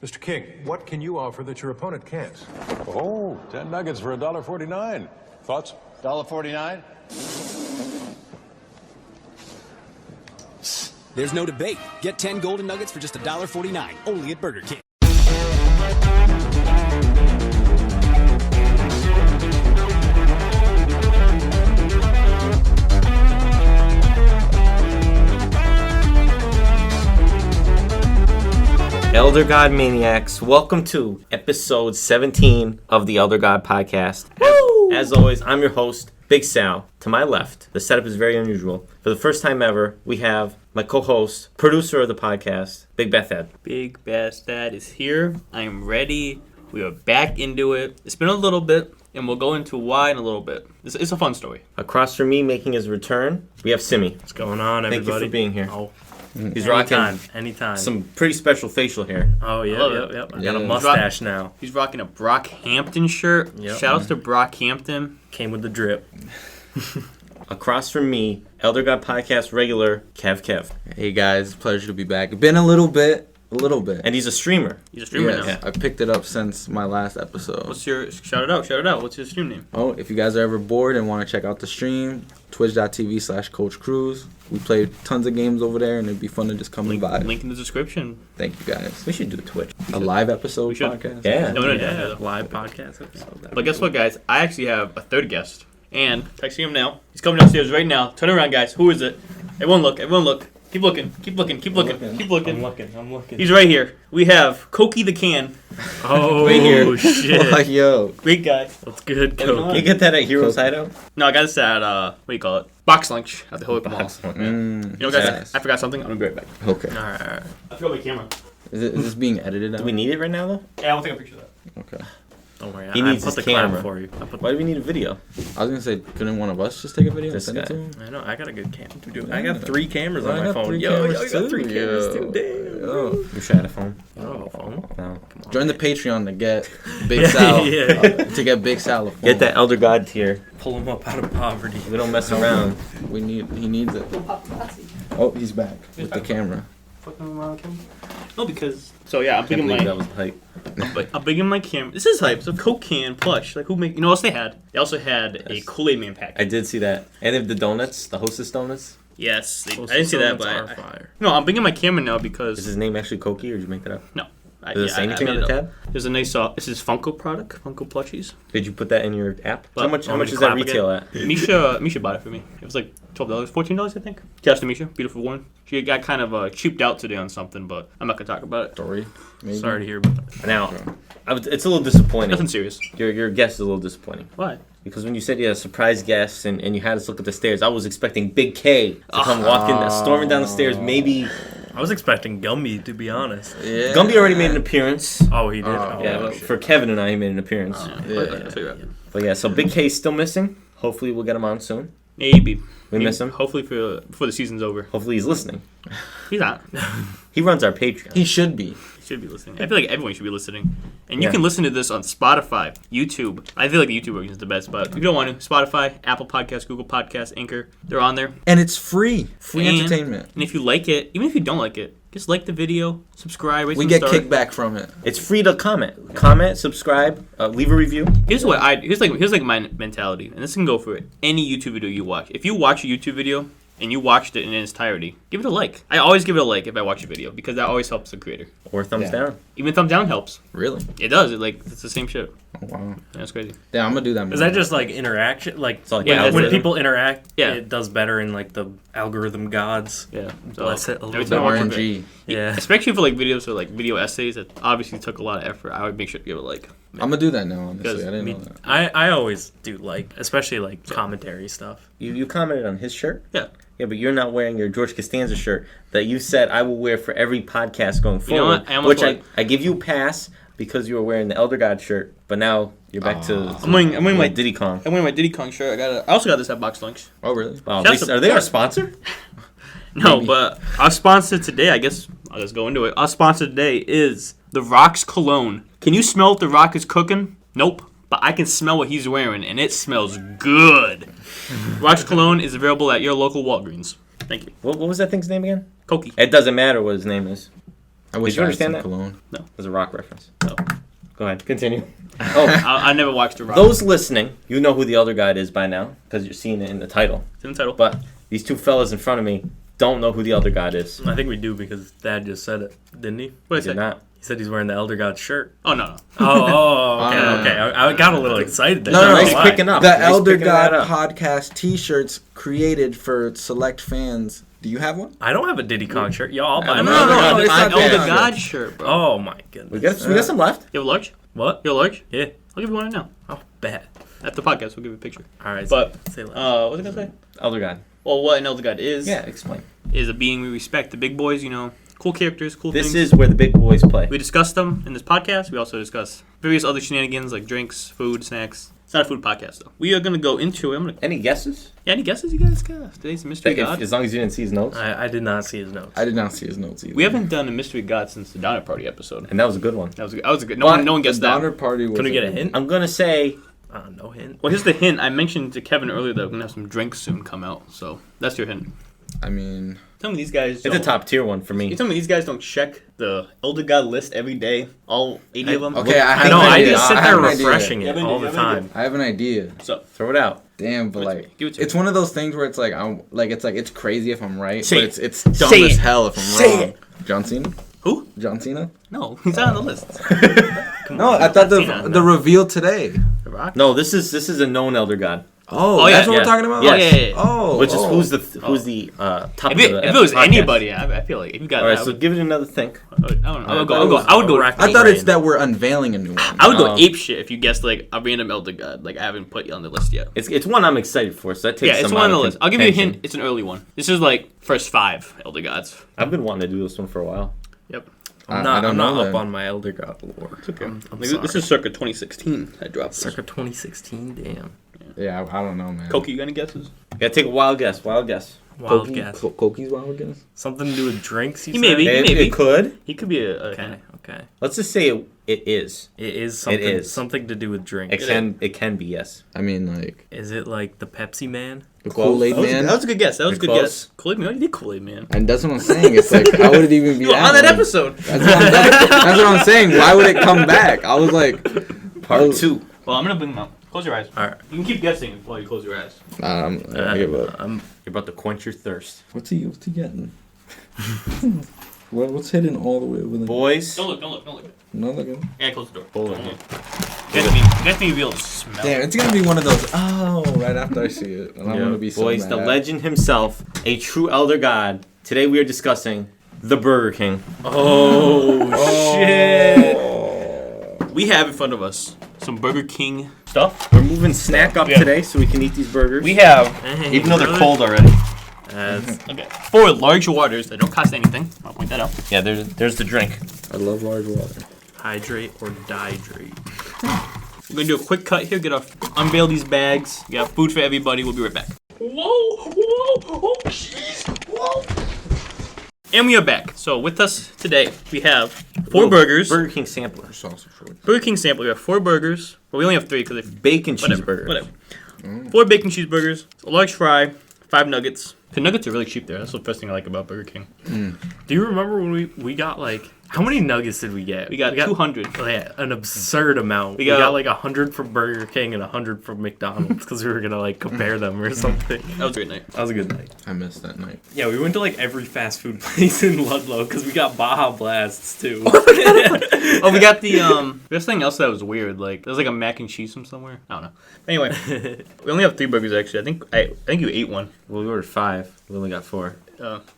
Mr. King, what can you offer that your opponent can't? Oh, 10 nuggets for $1.49. Thoughts? $1.49? There's no debate. Get 10 golden nuggets for just $1.49, only at Burger King. Elder God Maniacs, welcome to episode 17 of the Elder God Podcast. As always, I'm your host, Big Sal. To my left, the setup is very unusual. For the first time ever, we have my co-host, producer of the podcast, Big Bethad. Big Bethad is here. I am ready. We are back into it. It's been a little bit, and we'll go into why in a little bit. It's a fun story. Across from me, making his return, we have Simi. What's going on, everybody? Thank you for being here. Oh, he's rocking anytime. some pretty special facial hair. Oh, Love yep. it. I got a mustache now. He's rocking a Brockhampton shirt. Yep. Shout outs to Brockhampton. Came with the drip. Across from me, Elder God Podcast regular, Kev Kev. Hey guys, pleasure to be back. Been a little bit. And he's a streamer. He's a streamer now. Yeah, I picked it up since my last episode. What's your shout it out? What's your stream name? Oh, if you guys are ever bored and want to check out the stream, twitch.tv/Coach Cruz. We played tons of games over there, and it'd be fun to just come and by. Link in the description. Thank you guys. We should do a Twitch. A live episode We should. podcast. Yeah. No. Live podcast episode. But guess what, guys? I actually have a third guest. And texting him now. He's coming downstairs right now. Turn around, guys. Who is it? Everyone look. Keep looking. I'm looking. He's right here. We have Koki the Can. Oh, right here. shit. Like, yo. Great guy. That's good, What's going Coke. on? You get that at Heroes Hideout? No, I got this at, what do you call it? Box Lunch at the Holy Mall. You know, guys, yes. I forgot something. I'm going to be right back. Okay. All right. I forgot my camera. Is this being edited Do out? we need it right now, though? Yeah, I won't take a picture of that. Okay. Don't worry. He I needs put his the camera camera. for you. Why do we need a video? I was going to say, couldn't one of us just take a video and This send it guy. to him? I know. I got a good camera. I got 3 cameras on I my got phone. 3 Yo, cameras I got 3 too. cameras Yo. too. Damn. Yo. You should have a phone. Oh, phone. No. Join the Patreon to get Big Sal. Yeah. To get Big Sal a phone. Get that Elder God tier. Pull him up out of poverty. We don't mess around. He needs it. Oh, he's back with the camera. No, because... So, yeah, I'm Can't big in believe my... that was hype. I'm big in my camera. This is hype. It's a Coke can plush. Like, who make... You know what else they had? They also had a Kool-Aid Man pack. I did see that. And they have the donuts, the Hostess donuts. Yes. I didn't see that, but... Fire. No, I'm big in my camera now Is because... his name actually Koki, or did you make that up? No. Does it say anything on made the it up. tab? There's a nice... this is Funko product. Funko plushies. Did you put that in your app? But- How much is that retail at? Misha bought it for me. It was like $12, $14, I think. Shouts to Misha, beautiful woman. She got kind of cheaped out today on something, but I'm not gonna talk about it. Story. Maybe. Sorry to hear about that. Now, it's a little disappointing. Nothing serious. Your guest is a little disappointing. Why? Because when you said you had a surprise guest and you had us look up the stairs, I was expecting Big K to come walking, storming down the stairs. Maybe I was expecting Gumby, to be honest. Yeah. Gumby already made an appearance. Oh, he did? Yeah, but shit. for Kevin and I, he made an appearance. Yeah. But yeah, so Big K's still missing. Hopefully we'll get him on soon. Maybe. We miss him. Hopefully before the season's over. Hopefully he's listening. He's not. He runs our Patreon. He should be. He should be listening. I feel like everyone should be listening. And you Yeah. can listen to this on Spotify, YouTube. I feel like the YouTube version is the best, but if you don't want to, Spotify, Apple Podcasts, Google Podcasts, Anchor, they're on there. And it's free. Free And- entertainment. And if you like it, even if you don't like it, just like the video, subscribe, rate We some get stars. kickback from it. It's free to comment. Comment, subscribe, leave a review. Here's like my mentality, and this can go for any YouTube video you watch. If you watch a YouTube video and you watched it in its entirety, give it a like. I always give it a like if I watch a video because that always helps the creator. Or thumbs down. Even thumbs down helps. Really? It does. It's the same shit. Oh, wow. That's crazy. Yeah, I'm gonna do that more. Is that just like interaction? Like, It's like Yeah, the when algorithm. people interact, Yeah. it does better in like the algorithm gods. Yeah. So Bless it a little every bit. time I watch a RNG? Yeah. especially for like videos or like video essays that obviously took a lot of effort, I would make sure to give it a like. I'm gonna do that now, honestly. Because I didn't Me- know that. I always do like, especially like commentary stuff. You commented on his shirt? Yeah. Yeah, but you're not wearing your George Costanza shirt that you said I will wear for every podcast going You know forward. what? I almost Which I give you a pass because you were wearing the Elder God shirt, but now you're back to I'm wearing my Diddy Kong. I'm wearing my Diddy Kong shirt. I also got this at Box Lunch. Oh, really? Wow, Shouts are to- they our sponsor? No, Maybe. but our sponsor today, I guess I'll just go into it. Our sponsor today is The Rock's Cologne. Can you smell what The Rock is cooking? Nope. But I can smell what he's wearing, and it smells good. Rock's Cologne is available at your local Walgreens. Thank you. What was that thing's name again? Koki. It doesn't matter what his name is. I wish Did you I had understand some that? cologne. There's a Rock reference. No. Go ahead, continue. I never watched The Rock. Those listening, you know who the Elder God is by now because you're seeing it in the title. It's in the title. But these two fellas in front of me don't know who the Elder God is. I think we do because Dad just said it, didn't he? What He is did it? not. He said he's wearing the Elder God shirt. Oh, no. Okay. I got a little excited there. No, Nice no, picking up. The Nice Elder picking that God up. podcast T-shirts created for select fans. Do you have one? I don't have a Diddy Kong shirt. Yo, I'll buy No, one. no, It's it's an not Elder that. God shirt, bro. Oh my We goodness. got some left. You have a large? What? You have a large? Yeah. I'll give you one right now. Oh, bad. After the podcast, we'll give you a picture. All right. But, say less. what was I going to say? Elder God. Well, what an Elder God is, Yeah, explain. is a being we respect. The big boys, cool characters, cool This things. is where the big boys play. We discuss them in this podcast. We also discuss various other shenanigans like drinks, food, snacks. It's not a food podcast, though. We are going to go into it. Any guesses? Yeah, any guesses you guys got? Today's a Mystery God. As long as you didn't see his notes. I did not see his notes. I did not see his notes either. We haven't done a Mystery God since the Donner Party episode. And that was a good one. That was a good. No one guessed the that. Donner Party was Can we get a hint? I'm going to say No hint. Well, here's the hint. I mentioned to Kevin earlier that we're gonna have some drinks soon come out, so that's your hint. I mean, Tell me these guys. it's a don't- top tier one for me. You tell me these guys don't check the Elder God list every day, all 80 of them. okay, I have No, an I idea. just sit I there have an idea. refreshing You it have an all the idea, you have an time. I have an idea. So Throw it out. Damn, but Give it to like, me. Give it to it's me. one of those things where it's like, it's crazy if I'm right, Say but it. it's dumb Say as it. hell if I'm Say wrong. it. John Cena? who? John Cena? No, he's not on the list. No, I thought Cena, the reveal today. The Rock. No, this is a known Elder God. Oh, yeah, that's what yeah. we're talking about. Yes. Oh, yeah. Oh, Which is oh. who's the top If of it, the if it was podcast. anybody, I feel like if you got All right, that, so give it another think. I would go. I thought it's that we're unveiling a new one. I would go ape shit if you guessed like a random Elder God. Like I haven't put you on the list yet. It's one I'm excited for, so that takes Yeah, it's some one on out the of list. I'll give you a contention. hint. It's an early one. This is like first 5 Elder Gods. I've been wanting to do this one for a while. Yep. I'm I not, don't I'm not know up then. on my Elder God lore. Okay. I'm This sorry. is circa 2016. I dropped this. circa 2016. Damn. Yeah, I don't know, man. Koki, you got any guesses? You gotta take a wild guess. Wild Koki- guess. Koki's wild guess? Something to do with drinks. You He said? may be. It could. He could be a Okay. Okay. Let's just say it is. It is something. is. Something to do with drinks. It can be, yes. I mean, like, Is it like the Pepsi Man? the Kool-Aid Man. That was a good guess. That was a You're good close. guess. Kool-Aid Man. You did Kool-Aid Man. And that's what I'm saying. It's like, how would it even be You were on that one? episode. That's what I'm saying. Why would it come back? I was like, Part 2. Well, I'm gonna bring them out. Close your eyes. All right. You can keep guessing while you close your eyes. I give up. You're about to quench your thirst. What's he getting? What's hidden all the way over there? Boys, Don't look. Don't look. No looking. Yeah, close the door. Hold on. Don't look. You guys need to be able to smell. Damn, it's gonna be one of those. Oh, right after I see it, and I'm gonna be so boys, mad. the legend himself, a true Elder God. Today we are discussing the Burger King. Oh, shit. We have in front of us some Burger King stuff. We're moving snack up Yeah. today so we can eat these burgers. We have, even though they're cold already. okay, 4 large waters that don't cost anything. I'll point that out. Yeah, there's the drink. I love large water. Hydrate or dihydrate? We're gonna do a quick cut here. Unveil these bags. We have food for everybody. We'll be right back. Oh, jeez. And we are back. So with us today, we have 4 burgers. Burger King sampler. Burger King sample. We have 4 burgers. But we only have 3 because Bacon cheeseburger. Whatever. 4 bacon cheeseburgers, a large fry, 5 nuggets. The nuggets are really cheap there. That's the first thing I like about Burger King. Do you remember when we got like how many nuggets did we get? We got 200. Oh, yeah, an absurd amount. We got- got like 100 from Burger King and 100 from McDonald's because we were gonna like compare them or something. That was a great night. That was a good night. I missed that night. Yeah, we went to like every fast food place in Ludlow because we got Baja Blasts too. Oh, we got the there's something else that was weird. Like there's like a mac and cheese from somewhere. I don't know. Anyway, we only have 3 burgers actually. I think you ate one. Well, we ordered 5. We only got 4.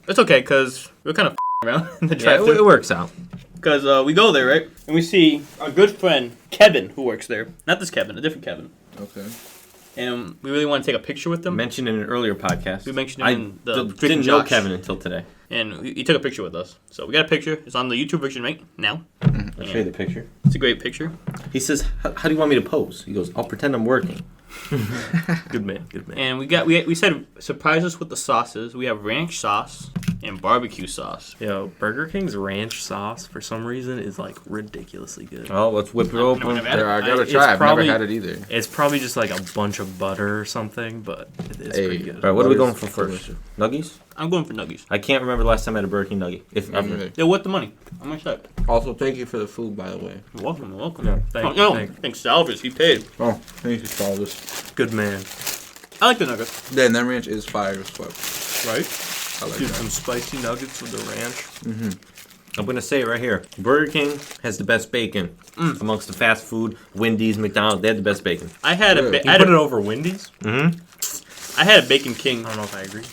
It's okay because we were kind of around in the Yeah, drive-thru. it works out. Because we go there, right? And we see our good friend, Kevin, who works there. Not this Kevin, a different Kevin. Okay. And we really want to take a picture with them. Mentioned in an earlier podcast. We mentioned him in the didn't Drinking know Josh. Kevin until today. And he took a picture with us. So we got a picture. It's on the YouTube version right now. I'll show you the picture. It's a great picture. He says, how do you want me to pose? He goes, I'll pretend I'm working. Good man, good man. And we said surprise us with the sauces. We have ranch sauce and barbecue sauce. Yo, Burger King's ranch sauce for some reason is like ridiculously good. Oh, let's whip it open. never had Yeah, I gotta It's try. I've probably- never had it either. It's probably just like a bunch of butter or something, but it's pretty good. All right, what are we going Butter's for first? delicious. Nuggies? I'm going for nuggies. I can't remember the last time I had a Burger King nugget. If ever. Neither. They're worth the money. I'm excited. Also, thank you for the food, by the way. You're welcome. You're welcome. Yeah, Thanks, Salvers. He paid. Oh, thank you, Salvas. Good man. I like the nuggets. Then that ranch is fire as fuck. Right? I like Dude, that. some spicy nuggets with the ranch. I'm going to say it right here. Burger King has the best bacon amongst the fast food. Wendy's, McDonald's, they have the best bacon. I had a Really? I You put had it a, over Wendy's? I had a Bacon King. I don't know if I agree.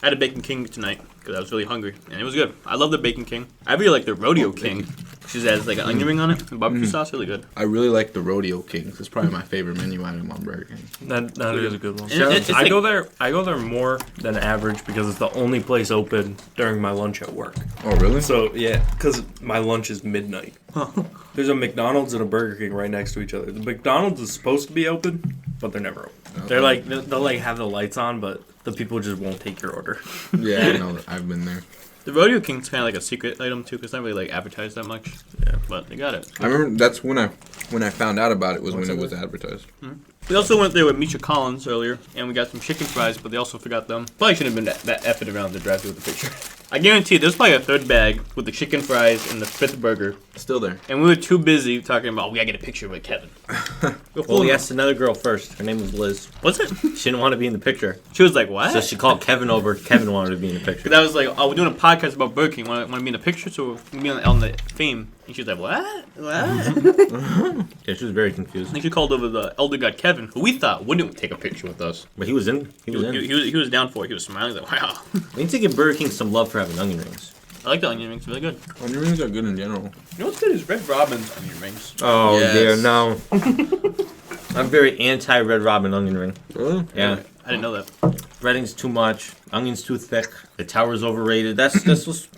I had a Bacon King tonight because I was really hungry, and it was good. I love the Bacon King. I really like the Rodeo King. She has like an onion ring on it and barbecue sauce. Really good. I really like the Rodeo Kings. It's probably my favorite menu item on Burger King. That is a good one. It's I like- go there more than average because it's the only place open during my lunch at work. Oh, really? So yeah, because my lunch is midnight. There's a McDonald's and a Burger King right next to each other. The McDonald's is supposed to be open, but they're never open. They're like they'll like have the lights on, but the people just won't take your order. Yeah, I know. I've been there. The Rodeo King's kind of like a secret item too, because it's not really like advertised that much. Yeah. But they got it. I remember that's when I found out about it was when it was advertised. We also went there with Misha Collins earlier, and we got some chicken fries, but they also forgot them. Probably shouldn't have been that effort around the drive-thru with the picture. I guarantee there's probably a third bag with the chicken fries and the fifth burger, Still there. and we were too busy talking about, we gotta get a picture with Kevin. Well, we asked another girl first. Her name was Liz. What's it? She didn't want to be in the picture. She was like, what? So she called Kevin over. Kevin wanted to be in the picture. Because I was like, oh, we're doing a podcast about Burger King. Want to be in the picture? So we'll be on the fame. And she was like, what? What? Yeah, she was very confused. I think she called over the elder god Kevin, who we thought wouldn't take a picture with us. But he was in. He was in. He was down for it. He was smiling. He was like, wow. We need to give Burger King some love for having onion rings. I like the onion rings. Really good. Onion rings are good in general. You know what's good is Red Robin's onion rings. Oh Yes. dear, no. I'm very anti Red Robin onion ring. Really? Yeah. I didn't know that. Breading's too much. Onion's too thick. The tower's overrated. That's just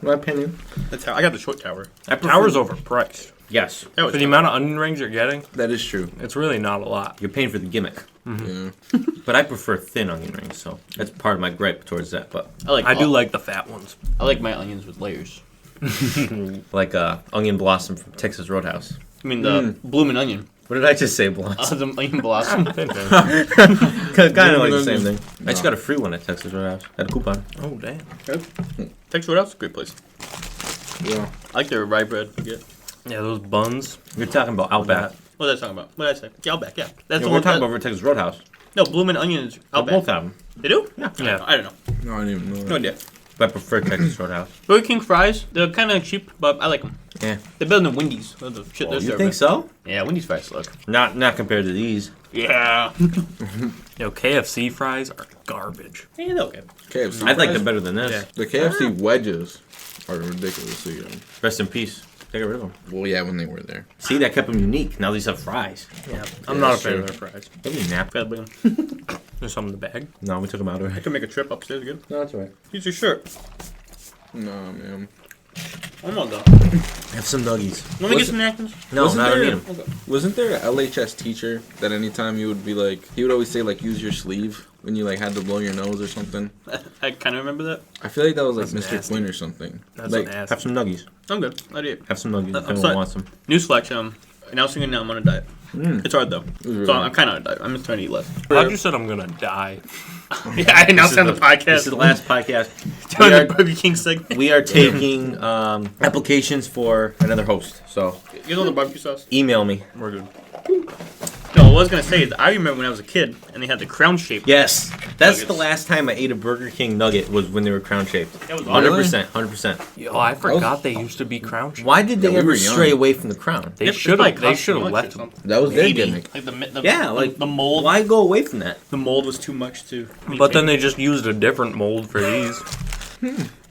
my opinion. I got the short tower. I prefer- Tower's overpriced. Yes. That was For the amount of onion rings you're getting, That is true. it's really not a lot. You're paying for the gimmick. Yeah. But I prefer thin onion rings, so that's part of my gripe towards that. But I do like the fat ones. I like my onions with layers. like onion blossom from Texas Roadhouse. I mean the blooming onion. What did I just say, blossom? The onion blossom. kind of like the same thing. I just got a free one at Texas Roadhouse. Had a coupon. Oh damn. Texas Roadhouse is a great place. Yeah. I like their rye bread. You get. Yeah, those buns. You're talking about Outback. What was I talking about? What did I say? Yeah, Outback. Yeah, that's Yeah, the we're one. talking about Texas Roadhouse. No, blooming onions. They Outback. both have them. They do? Yeah. I don't know. No, I didn't even know that. No idea. But I prefer Texas Roadhouse. Burger King fries, they're kind of cheap, but I like them. Yeah. They're better than Wendy's. The shit Oh, they're you serving. think so? Yeah, Wendy's fries suck. Not compared to these. Yeah. Yo, KFC fries are garbage. Yeah, they're okay. KFC. I like fries? them better than this. Yeah. The KFC wedges are ridiculously good. Rest in peace. They got rid of them. Well, yeah, when they were there. See, that kept them unique. Now these have fries. Yeah, I'm not a fan sure. of their fries. They be nap. Gotta bring them. There's some in the bag. No, we took them out I already. can make a trip upstairs again. No, that's all right. Use your shirt. No, man. I'm not done. Have some nuggies. Let me get some napkins. No, Wasn't I don't there- need them. Wasn't there an LHS teacher that anytime you would be like, he would always say like, use your sleeve when you like had to blow your nose or something? I kind of remember that. I feel like that was like That's Mr. nasty. Quinn or something. That's like, nasty. Have some nuggies. I'm good. I did. Have some nuggies if I'm anyone sorry. wants them. Newsflash, announcing it now, I'm on a diet. It's hard though. really So I'm kind of on a diet. I'm just trying to eat less. How'd you said I'm gonna die? Yeah, I announced on the podcast. This is the last podcast. Doing We the are, Burger King segment. we are taking applications for another host. So You know the barbecue sauce? email me. We're good. No, what I was gonna say is I remember when I was a kid and they had the crown shape. Yes, that's Nuggets. the last time I ate a Burger King nugget was when they were crown shaped. That was 100%, 100%. Yo, I forgot they used to be crown shaped. Why did they we ever were young. stray away from the crown? They It's should like have. They cost too should have much or left them. something. that was their Maybe. gimmick. Like the Yeah, like the mold. Why go away from that? The mold was too much to. But then they just used a different mold for these.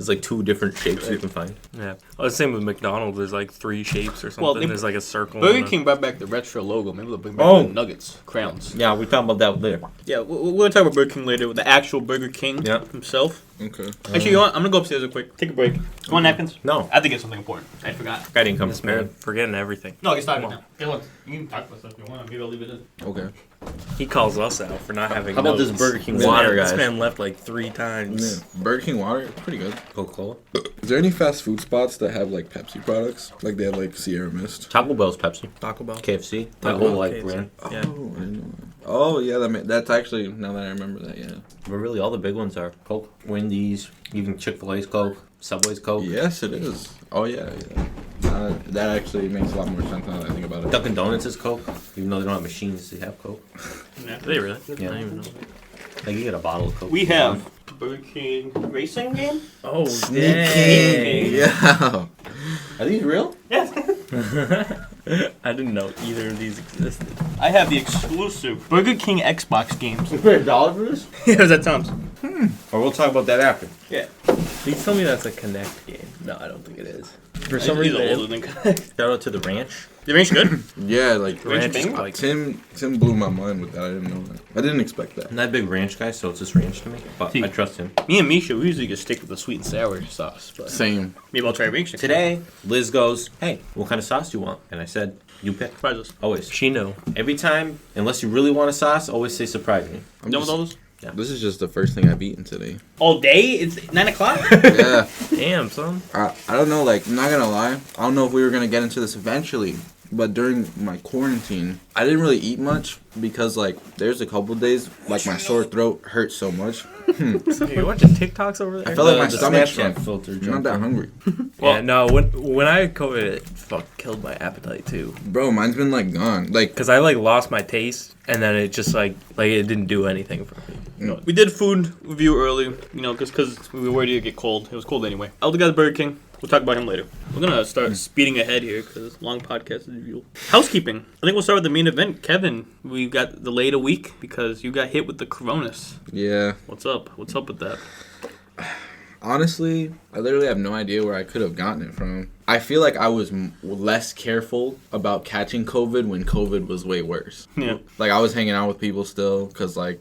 There's like 2 different shapes you can find. Yeah. Well, the same with McDonald's. There's like 3 shapes or something. Well, There's like a circle. Burger and a- King brought back the retro logo. Maybe they'll bring back Oh. the nuggets, crowns. Yeah, we talk about that later. Yeah, we're going to talk about Burger King later with the actual Burger King himself. Okay. Actually, you know what? I'm going to go upstairs real quick. Take a break. You want napkins? No. I think it's something important. I forgot. I didn't come This prepared. man forgetting everything. No, get started now. Get one. You can talk about stuff if you want. Maybe I'll leave it in. Okay. He calls us out for not having How about this notes. Burger King This water, man- guys? This man left like 3 times. Yeah. Burger King water, it's pretty good. Coca-Cola. Is there any fast food spots that have like Pepsi products? Like they have like Sierra Mist. Taco Bell's Pepsi. Taco Bell. KFC. That Taco whole Bell, like KFC. brand. Yeah. Oh, I didn't know that. Oh yeah, that's actually now that I remember that. Yeah. But really, all the big ones are Coke, Wendy's, even Chick-fil-A's Coke, Subway's Coke. Yes, it is. Oh yeah, yeah. That actually makes a lot more sense now that I think about it. Dunkin' Donuts is Coke, even though they don't have machines to have Coke. Do they really? Yeah. I don't even know. Like you get a bottle of Coke. We have Burger King racing game. Oh, Sneaky. Yeah. Are these real? Yes. I didn't know either of these existed. I have the exclusive Burger King Xbox games. You paid $1 for this? Yeah, was that Tom's? Or we'll talk about that after. Yeah. Please tell me that's a Connect game. No, I don't think it is. For some These reason, are older than shout out to the ranch. The range good? Yeah, like Ranch Bing? like Tim blew my mind with that. I didn't know that. I didn't expect that. I'm not a big ranch guy, so it's just ranch to me. But See. I trust him. Me and Misha, we usually just stick with the sweet and sour sauce. But Same. maybe I'll try range next Today, Liz goes, "Hey, what kind of sauce do you want?" And I said, "You pick." Surprise us. Always. she know. Every time, unless you really want a sauce, always say surprise me. I'm Done with just- all this? This is just the first thing I've eaten today. All day? It's 9 o'clock? Yeah. Damn, son. I don't know, like, I'm not gonna lie. I don't know if we were gonna get into this eventually, but during my quarantine, I didn't really eat much because, like, there's a couple days, like, my sore throat hurt so much. Hey, you watching TikToks over there? I felt like my The stomach Snapchat shrunk. filter I'm not that hungry. Yeah, no. When I had COVID, it killed my appetite too. Bro, mine's been, like, gone. Like, Cause I like lost my taste, and then it just like it didn't do anything for me. We did food review early, you know, because we were worried it'd get cold. It was cold anyway. Elder guy's Burger King. We'll talk about him later. We're going to start speeding ahead here because long podcast review. Housekeeping. I think we'll start with the main event. Kevin, we got delayed a week because you got hit with the coronas. yeah. What's up? What's up with that? Honestly, I literally have no idea where I could have gotten it from. I feel like I was less careful about catching COVID when COVID was way worse. Yeah. Like, I was hanging out with people still because when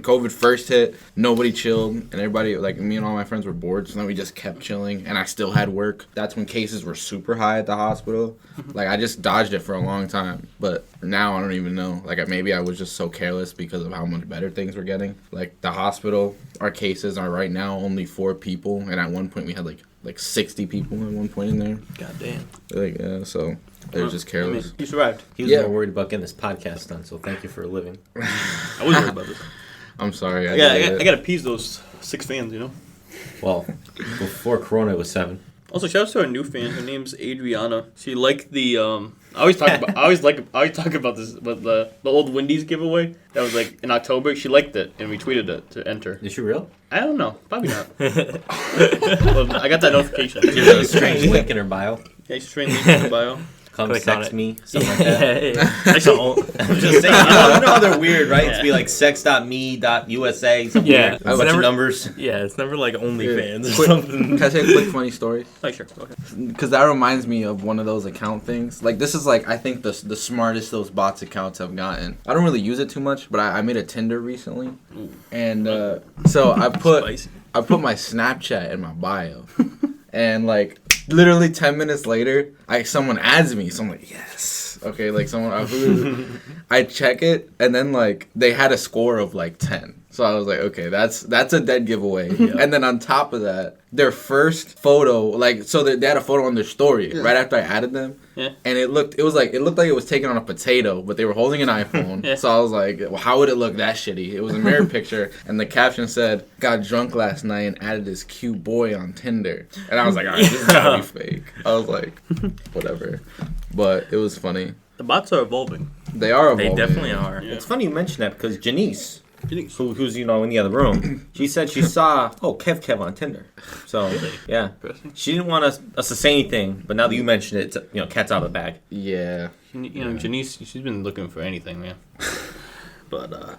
COVID first hit, nobody chilled, and everybody, like, me and all my friends were bored, so then we just kept chilling, and I still had work. That's when cases were super high at the hospital. Like, I just dodged it for a long time, but now I don't even know. Like, maybe I was just so careless because of how much better things were getting. Like, the hospital, our cases are right now only 4 people, and at one point we had, like 60 people at one point in there. God damn. Like, yeah, so they were just careless. You survived. He was Yeah. more worried about getting this podcast done, so thank you for a living. I was worried about this. I'm sorry. I got to appease those 6 fans, you know? Well, before Corona, it was 7. Also, shout out to our new fan. Her name's Adriana. She liked the I always talk about this, but the old Wendy's giveaway that was like in October. She liked it and retweeted it to enter. Is she real? I don't know, probably not. Well, I got that notification. There's a strange link in her bio. Yeah, she's trained link in the bio. Come Click on sex it. me, something like that. Actually, I'm just saying, you know they're weird, right? To be like sex.me.usa, something Yeah. weird. A bunch of numbers. Yeah, it's never like OnlyFans or Quick- something. Can I say a quick funny story? like sure, okay. Because that reminds me of one of those account things. Like, this is, like, I think the smartest those bots accounts have gotten. I don't really use it too much, but I made a Tinder recently. And so I put my Snapchat in my bio. And, like, literally 10 minutes later, someone adds me. So I'm like, yes. Okay, like, I check it, and then, like, they had a score of, like, 10. So I was like, okay, that's a dead giveaway. Yeah. And then on top of that, their first photo, like, so they had a photo on their story right after I added them. Yeah. And it looked like it was taken on a potato, but they were holding an iPhone. Yeah. So I was like, well, how would it look that shitty? It was a mirror picture, and the caption said, "Got drunk last night and added this cute boy on Tinder." And I was like, all right, this is gotta be fake. I was like, whatever. But it was funny. The bots are evolving. They are They evolving. definitely are. Yeah. It's funny you mention that because Janice, who's in the other room, she said she saw Kev Kev on Tinder. So yeah, Interesting. she didn't want us to say anything, but now that you mention it, it's, cat's out of the bag. Yeah. You know, Janice, she's been looking for anything, man. But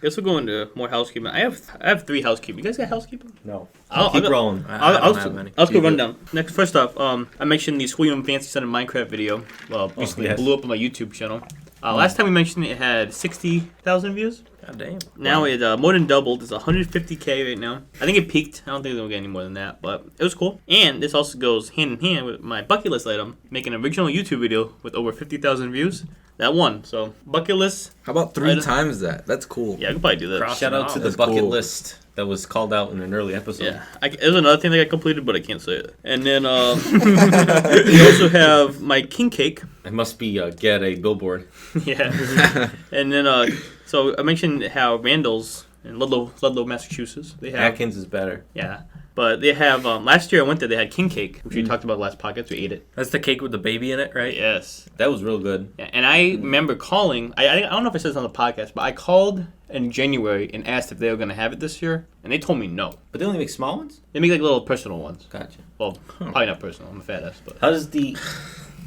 guess we'll go into more housekeeping. I have 3 housekeeping. You guys got housekeeping? No. I'll Keep rolling. I don't have many. I'll just go run down. Next, first off, I mentioned the Squilliam Fancyson Minecraft video. Well, recently yes. blew up on my YouTube channel. Last time we mentioned it had 60,000 views. God damn. Now it more than doubled. It's 150K right now. I think it peaked. I don't think it'll get any more than that, but it was cool. And this also goes hand in hand with my bucket list item, making an original YouTube video with over 50,000 views. That won. So bucket list. How about 3 times that? That's cool. Yeah, I could probably do that. Shout out to the bucket list that was called out in an early episode. Yeah, there's another thing that got completed, but I can't say it. And then we also have my king cake. It must be get a billboard. Yeah. And then so I mentioned how Randall's in Ludlow, Massachusetts. They have Atkins is better. Yeah. But they have last year I went there. They had king cake, which we talked about last podcast. We ate it. That's the cake with the baby in it, right? Yes. That was real good. Yeah, and I remember calling. I don't know if I said this on the podcast, but I called in January and asked if they were going to have it this year, and they told me no. But they only make small ones? They make like little personal ones. Gotcha. Well, probably not personal. I'm a fat ass, but How does the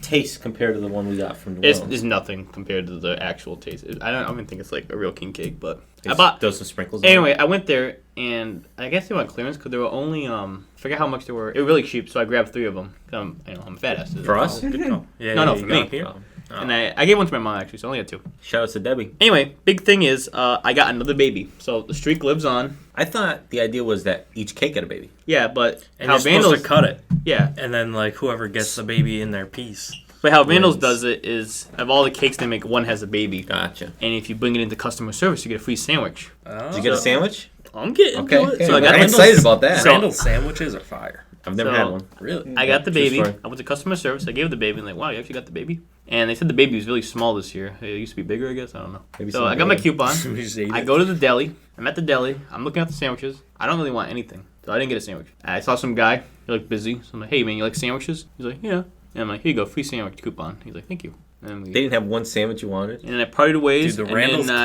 taste compare to the one we got from New it's Orleans? nothing compared to the actual taste. I don't even think it's like a real king cake, but I It's bought. those some sprinkles on Anyway, it? I went there and I guess they were on clearance because they were only I forget how much they were. It was really cheap, so I grabbed 3 of them. I'm a fat ass. For us? Good call. Yeah, No, you for got me. here? Oh. And I gave one to my mom actually, so I only had 2. Shout out to Debbie. Anyway, big thing is I got another baby, so the streak lives on. I thought the idea was that each cake had a baby. Yeah, but And how you're supposed Vandals to cut it, yeah, and then like whoever gets the baby in their piece. but how Vandals Wins. does it is of all the cakes they make, one has a baby, Gotcha. and if you bring it into customer service, you get a free sandwich. Did you get a sandwich? I'm getting Okay. to it. okay. So I got I'm Vandals- excited about that. So- Randall's sandwiches are fire. I've never so- had one. Really? I got the True baby. story. I went to customer service. I gave the baby, and like, wow, you actually got the baby. And they said the baby was really small this year. It used to be bigger, I guess. I don't know. Maybe So some I got my baby. coupon. We just ate I it. go to the deli. I'm at the deli. I'm looking at the sandwiches. I don't really want anything, so I didn't get a sandwich. I saw some guy. He looked busy. So I'm like, hey, man, you like sandwiches? He's like, yeah. And I'm like, here you go, free sandwich coupon. He's like, thank you. And, They didn't have one sandwich you wanted. and then I parted ways. Dude, the and Randall's then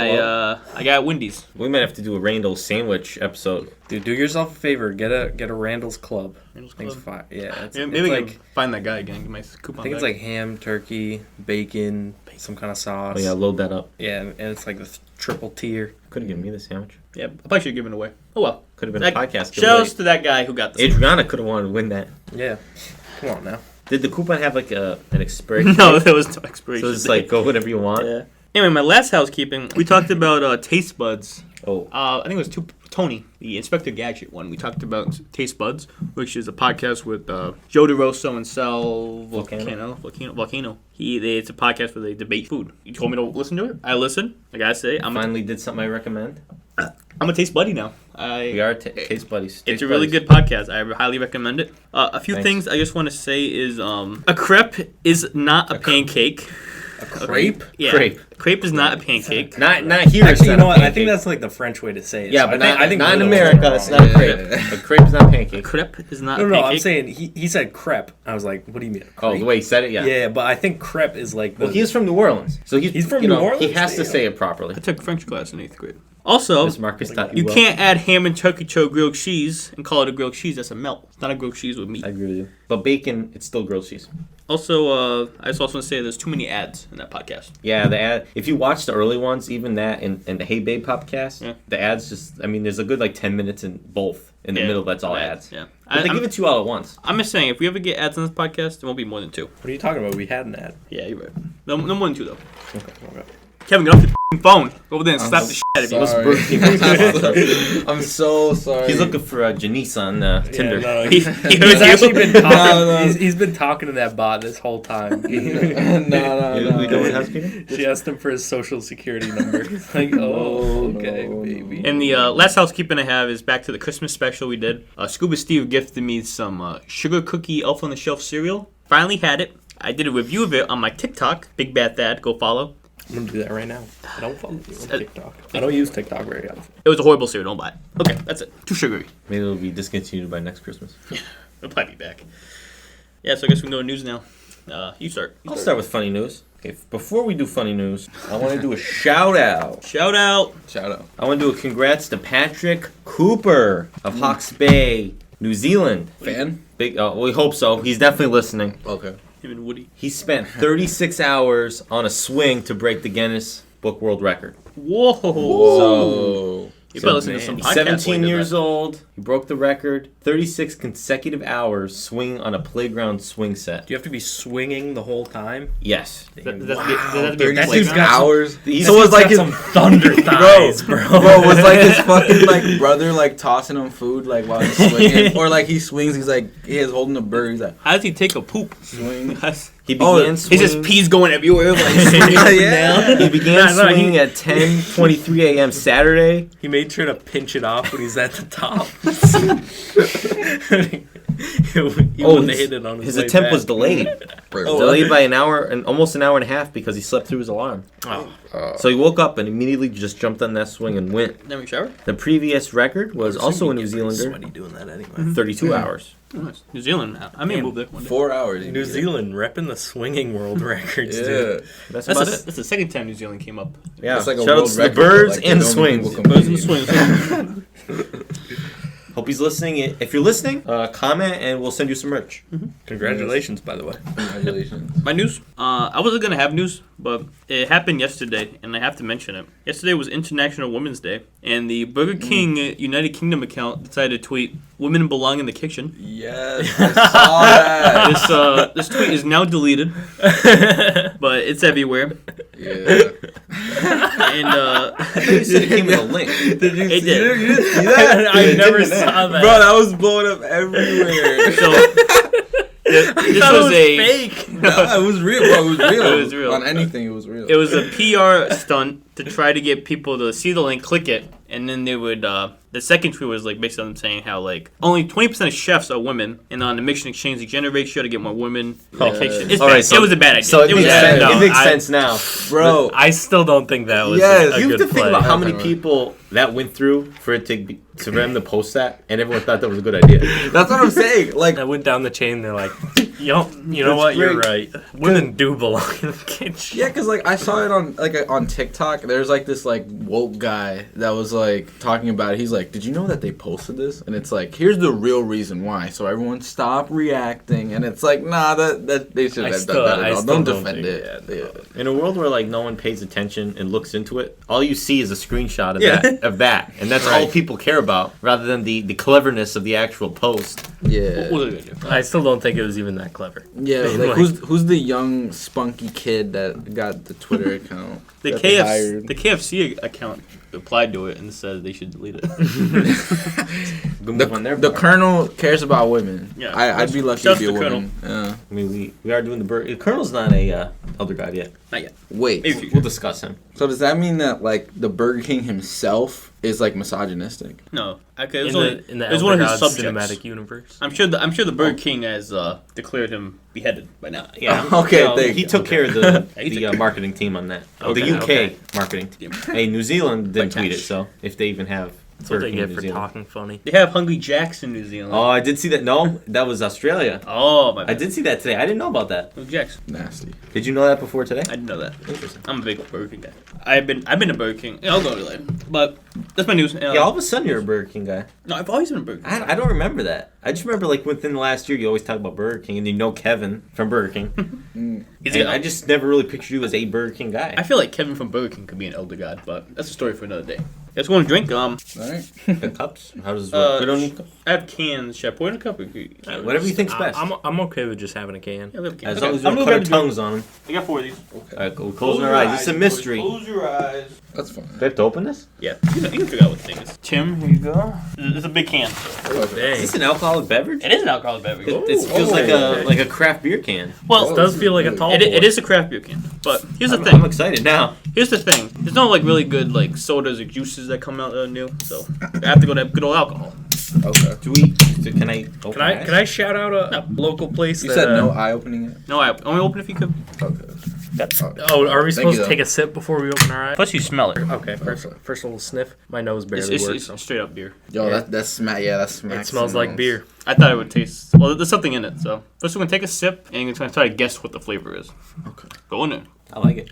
I got Wendy's. We might have to do a Randall sandwich episode. Dude, do yourself a favor. Get a Randall's Club. Randall's Thing's Club. fire. Yeah, it's, Maybe it's we like can find that guy again. Get my coupon. I think it's back. like ham, turkey, bacon, some kind of sauce. Oh yeah, load that up. Yeah, and it's like the triple tier. Could have given me the sandwich. Yeah, I probably should have given it away. Oh well. Could have been That- a podcast. Shouts to that guy who got the Adriana could have wanted to win that. Yeah. Come on now. Did the coupon have like an expiration? No, there was no expiration. So it's date. like go whatever you want. Yeah. Anyway, my last housekeeping, we talked about Tastebuds. Oh, I think it was Tony, the Inspector Gadget one. We talked about Tastebuds, which is a podcast with Joe DeRosso and Sal Volcano. It's a podcast where they debate food. You told me to listen to it. I listened. I gotta say, I'm finally did something I recommend. a Taste Buddy now. We are taste buddies. It's Taste a really buddies. good podcast. I highly recommend it. A few Thanks. things I just want to say is a crepe is not a pancake. A crepe? Yeah. Crepe. Crepe is not a pancake. Not here. it's Actually, you not know a what? I pancake. think that's like the French way to say it. Yeah, So but I think not in Bruno was America. wrong. It's not a crepe. Yeah. A crepe is not a pancake. Crepe is not No, a no, pancake. I'm saying he said crepe. I was like, what do you mean? Oh, crepe? the way he said it, yeah. Yeah, but I think crepe is like the. Well, he's from New Orleans, so he's from you New know, Orleans? He has to Damn. say it properly. I took French class in 8th grade. Also, Miss Marcus taught you well. can't add ham and turkey to grilled cheese and call it a grilled cheese. That's a melt. It's not a grilled cheese with meat. I agree with you. But bacon, it's still grilled cheese. Also, I just also want to say there's too many ads in that podcast. Yeah, the ad. If you watch the early ones, even that and the Hey Babe podcast, Yeah. the ads just. I mean, there's a good like 10 minutes in both. In the middle, that's all ads. Yeah. But they give it to you all at once. I'm just saying, if we ever get ads on this podcast, there won't be more than 2. What are you talking about? We had an ad. Yeah, you're right. No more than 2, though. Okay. Kevin, get off your f***ing phone. Go over there and slap the shit out of you. Sorry. I'm so sorry. He's looking for Janice on Tinder. Yeah, no, He he's heard actually you. been talking. No. He's been talking to that bot this whole time. no. We doing housekeeping? She asked him for his social security number. It's like, oh, okay, no. baby. And the last housekeeping I have is back to the Christmas special we did. Scuba Steve gifted me some sugar cookie Elf on the Shelf cereal. Finally had it. I did a review of it on my TikTok. Big Bad Thad. Go follow. I'm gonna do that right now. I don't follow you on TikTok. I don't use TikTok very often. It was a horrible cereal. Don't buy it. Okay, that's it. Too sugary. Maybe it'll be discontinued by next Christmas. It'll probably be back. Yeah, so I guess we can go to news now. You start. I'll start with funny news. Okay, before we do funny news, I want to do a shout out. Shout out. Shout out. I want to do a congrats to Patrick Cooper of Hawke's Bay, New Zealand. Fan? Big. We hope so. He's definitely listening. Okay. Him and Woody. He spent 36 hours on a swing to break the Guinness Book World Record. Whoa. So You better listen to some He's podcast. 17 years old. He broke the record. 36 consecutive hours swinging on a playground swing set. Do you have to be swinging the whole time? Yes. Does that have to be a 36 playground? hours. So He's- it was like his some thunder thighs, bro. Bro, was like his fucking like brother like tossing him food like while he's swinging, or like he swings. He's like he's holding a bird. He's like How does he take a poop? swing. He began It's swinging. just peas going everywhere. Like, swinging Yeah. He began swinging at 10:23 a.m. Saturday. He made sure to pinch it off when he's at the top. he wouldn't have hit it on his way attempt back. was delayed. Delayed by an hour and almost an hour and a half because he slept through his alarm. So he woke up and immediately just jumped on that swing and went. Never shower? The previous record was also a New Sweaty Zealander, doing that anyway. 32 hours. Nice. New Zealand. I may move there one day. 4 hours. New Zealand repping the swinging world records, Yeah. dude. That's That's, about it. that's the second time New Zealand came up. Yeah. It's like a Shout world outs to the record, but, birds like, and the only swings. people Birds and competing. swings. Hope he's listening. If you're listening, comment and we'll send you some merch. Congratulations, by the way. Congratulations. My news. I wasn't gonna have news, but it happened yesterday, and I have to mention it. Yesterday was International Women's Day, and the Burger King United Kingdom account decided to tweet, "Women belong in the kitchen." Yes, I saw that. This tweet is now deleted, but it's everywhere. Yeah. And You said it came with a link. it did. You didn't see that? I never saw that. Bro, that was blowing up everywhere. So this was a fake. No, it was real, bro. It was real. It was real. On anything, it was real. It was a PR stunt to try to get people to see the link, click it, and then they would. The second tweet was like basically them saying how like only 20% of chefs are women, and on the mission exchange, the gender ratio to get more women in the kitchen. It's All bad. right, so- It was a bad idea. So it was makes, bad. sense. No, It makes I- sense now. Bro, I still don't think that was Yes. a You have good to think play. about how many Definitely. people that went through for it to them to post that, and everyone thought that was a good idea. that's what I'm saying. Like, I went down the chain. They're like, you know what? You're right. Women do belong in the kitchen. yeah, cause like I saw it on on TikTok. There's like this like woke guy that was like talking about it. He's like, "Did you know that they posted this?" And it's like, "Here's the real reason why." So everyone stop reacting. And it's like, nah, that they should have done that at all. Don't defend it. Yeah. In a world where like no one pays attention and looks into it, all you see is a screenshot of that, and that's all people care about, rather than the cleverness of the actual post. Yeah. What was it gonna do? I still don't think it was even that clever. Yeah, like who's the young spunky kid that got the Twitter account? The that they KFC hired? the KFC account replied to it and said they should delete it. The Colonel cares about women. Yeah. I'd be lucky to Shouts be a to woman. I mean, we are doing the bird. Colonel's not a elder god yet. Not yet. Wait, Maybe. We'll discuss him. so does that mean that like the Burger King himself is like misogynistic? No. Okay. It was, In the it was one of his Elder Gods subjects. cinematic universe. I'm sure the Burger King has declared him beheaded by now. Yeah. Okay, No, thank he you. took care of Yeah, he the took care. marketing team on that. Okay, The UK okay. marketing team. Hey, New Zealand didn't tweet it, cash. so if they even have. That's what Burger they King get in New for Zealand. talking funny. They have Hungry Jacks in New Zealand. Oh, I did see that. No, that was Australia. Oh, my I bad. did see that today. I didn't know about that. Hungry Jacks. Nasty. Did you know that before today? I didn't know that. Interesting. I'm a big Burger King guy. I've been to Burger King. I'll go to later. But that's my news. Yeah, all of a sudden you're a Burger King guy. No, I've always been a Burger King. I don't remember that. I just remember like within the last year you always talk about Burger King and you know Kevin from Burger King. He's And a- I just never really pictured you as a Burger King guy. I feel like Kevin from Burger King could be an elder god, but that's a story for another day. Let's go and drink. All right. The cups? How does this work? We don't need cups. I have cans. Should I pour in a cup? Or Whatever you think's best. I'm okay with just having a can. Yeah, we have a can. As Okay, long as you I'm don't gonna cut our grab the drink. tongues on them. I got 4 of these. Alright, cool. Closing our eyes. It's a mystery. Close your eyes. That's fine. Do I have to open this? Yeah, you can figure out what the thing is. Tim, here you go. It's a big can. Is this an alcoholic beverage? It is an alcoholic beverage. It feels like a craft beer can. Well, It does feel like a tall it boy. is a craft beer can. But here's the I'm thing. excited now. Here's the thing. There's no like really good like sodas or juices that come out that are new. So I have to go to good old alcohol. Okay. Can I open Can I my can I shout out a local place? You that, said no eye opening it? No, I only open if you could. Okay. Oh, are we Thank supposed you, to take a sip before we open our eyes? Plus you smell it. Okay, first a little sniff. My nose barely It's works. So. straight up beer. Yo, that's smack. Yeah, that's smack. It smells like beer. I thought it would taste. Well, there's something in it. So first we're gonna take a sip and you're gonna try to guess what the flavor is. Okay. Go in there. I like it.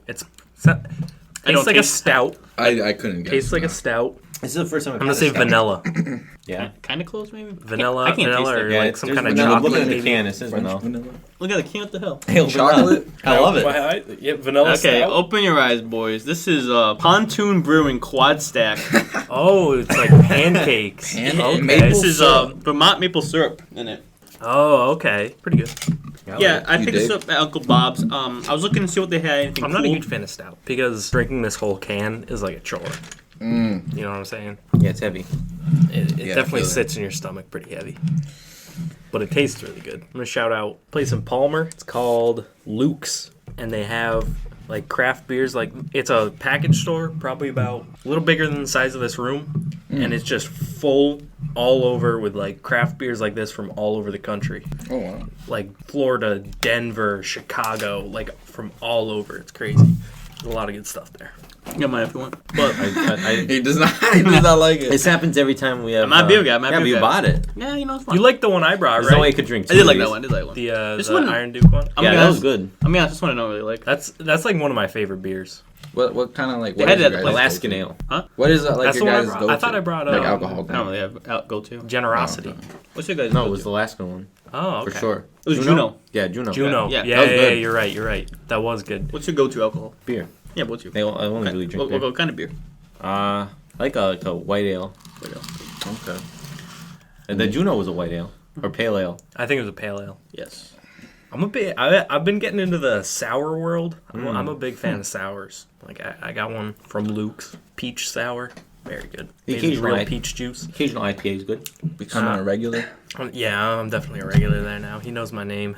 It's I don't tastes like a taste- stout. I couldn't guess. Tastes like a that. stout. This is the first time I'm gonna say vanilla. Yeah. Kind of close, maybe. Vanilla, I can't taste vanilla, it. or Yeah, like some there's kind of vanilla. chocolate. Look at the maybe. can. It says vanilla. Look at the can. What the hell? Chocolate. I love it. Yeah, vanilla. Okay, stout. open your eyes, boys. This is Pontoon Brewing Quad Stack. Oh, it's like pancakes. Okay. Maple This is syrup. Vermont maple syrup in it. Oh, okay. Pretty good. Yeah, I You picked this dig? up at Uncle Bob's. I was looking to see what they had. Anything I'm cool. not a huge fan of stout because drinking this whole can is like a chore. You know what I'm saying? Yeah, it's heavy. It Yeah, I definitely feel that. sits in your stomach pretty heavy. But it tastes really good. I'm gonna shout out a place in Palmer. It's called Luke's, and they have like craft beers. Like it's a package store, probably about a little bigger than the size of this room, and it's just full all over with like craft beers like this from all over the country. Oh wow. Like Florida, Denver, Chicago, like from all over. It's crazy. There's a lot of good stuff there. You got mine if you want. But He does not. He does not like it. This happens every time we have. I'm not a beer guy, I'm not a yeah, but beer you guy. bought it. yeah, you know it's fun. You like the one I brought, There's no way right? you could drink. I did like two that of one. I these. did like one. The one- Iron Duke one. I'm Yeah, gonna that ask- was good. I mean, this one I don't really like. That's like one of my favorite beers. What kind of like? They What had is it your at guys' Alaskan go-to? ale. What is that like? That's your the one I guys' brought. go-to? I thought I brought like uh, alcohol. I don't really have go to. Generosity. What's your guys' No, it go-to? was the Alaskan one Oh, okay. for sure. It was Juno. Yeah, Juno. Juno. Yeah, Yeah, that was yeah, good. you're right. You're right. That was good. What's your go-to alcohol? Beer. Yeah, what's your? I only really drink beer. What kind of beer? I like a white ale. Okay. And the Juno was a white ale or pale ale. I think it was a pale ale. Yes. I'm a bit. I've been getting into the sour world. I'm a big fan of sours. Like I got one from Luke's, peach sour, very good. The Made with occasional real I- peach juice. Occasional IPA is good. Becoming a regular. Yeah, I'm definitely a regular there now. He knows my name.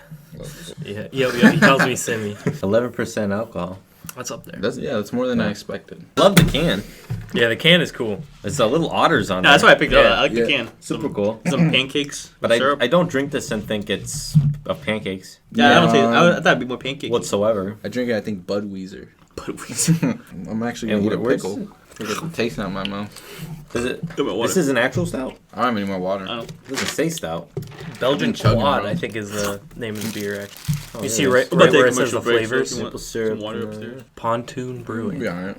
Yeah, he calls me Simmy. 11% alcohol. What's up there? That's more than I expected. Love the can. Yeah, the can is cool. It's a little otters on No, there. that's why I picked it Yeah, up. I like yeah. the can. Super cool. Some pancakes. But syrup. I don't drink this and think it's of pancakes Yeah, I don't say. Yeah. I thought it'd be more pancakes. whatsoever. I drink it. I think Budweiser. Budweiser? I'm actually And gonna eat a where's- pickle. I get the taste out of my mouth. Is it? Give me water. This is an actual stout. I don't have any more water. I don't. It doesn't say stout. Belgian I've been chugging Quad, around. I think, is the name of the beer. Actually. Oh, You see yeah. right, We're about right to where take it says the commercial break, so flavors. if you want Maple syrup. some water upstairs. Pontoon Brewing. Be alright.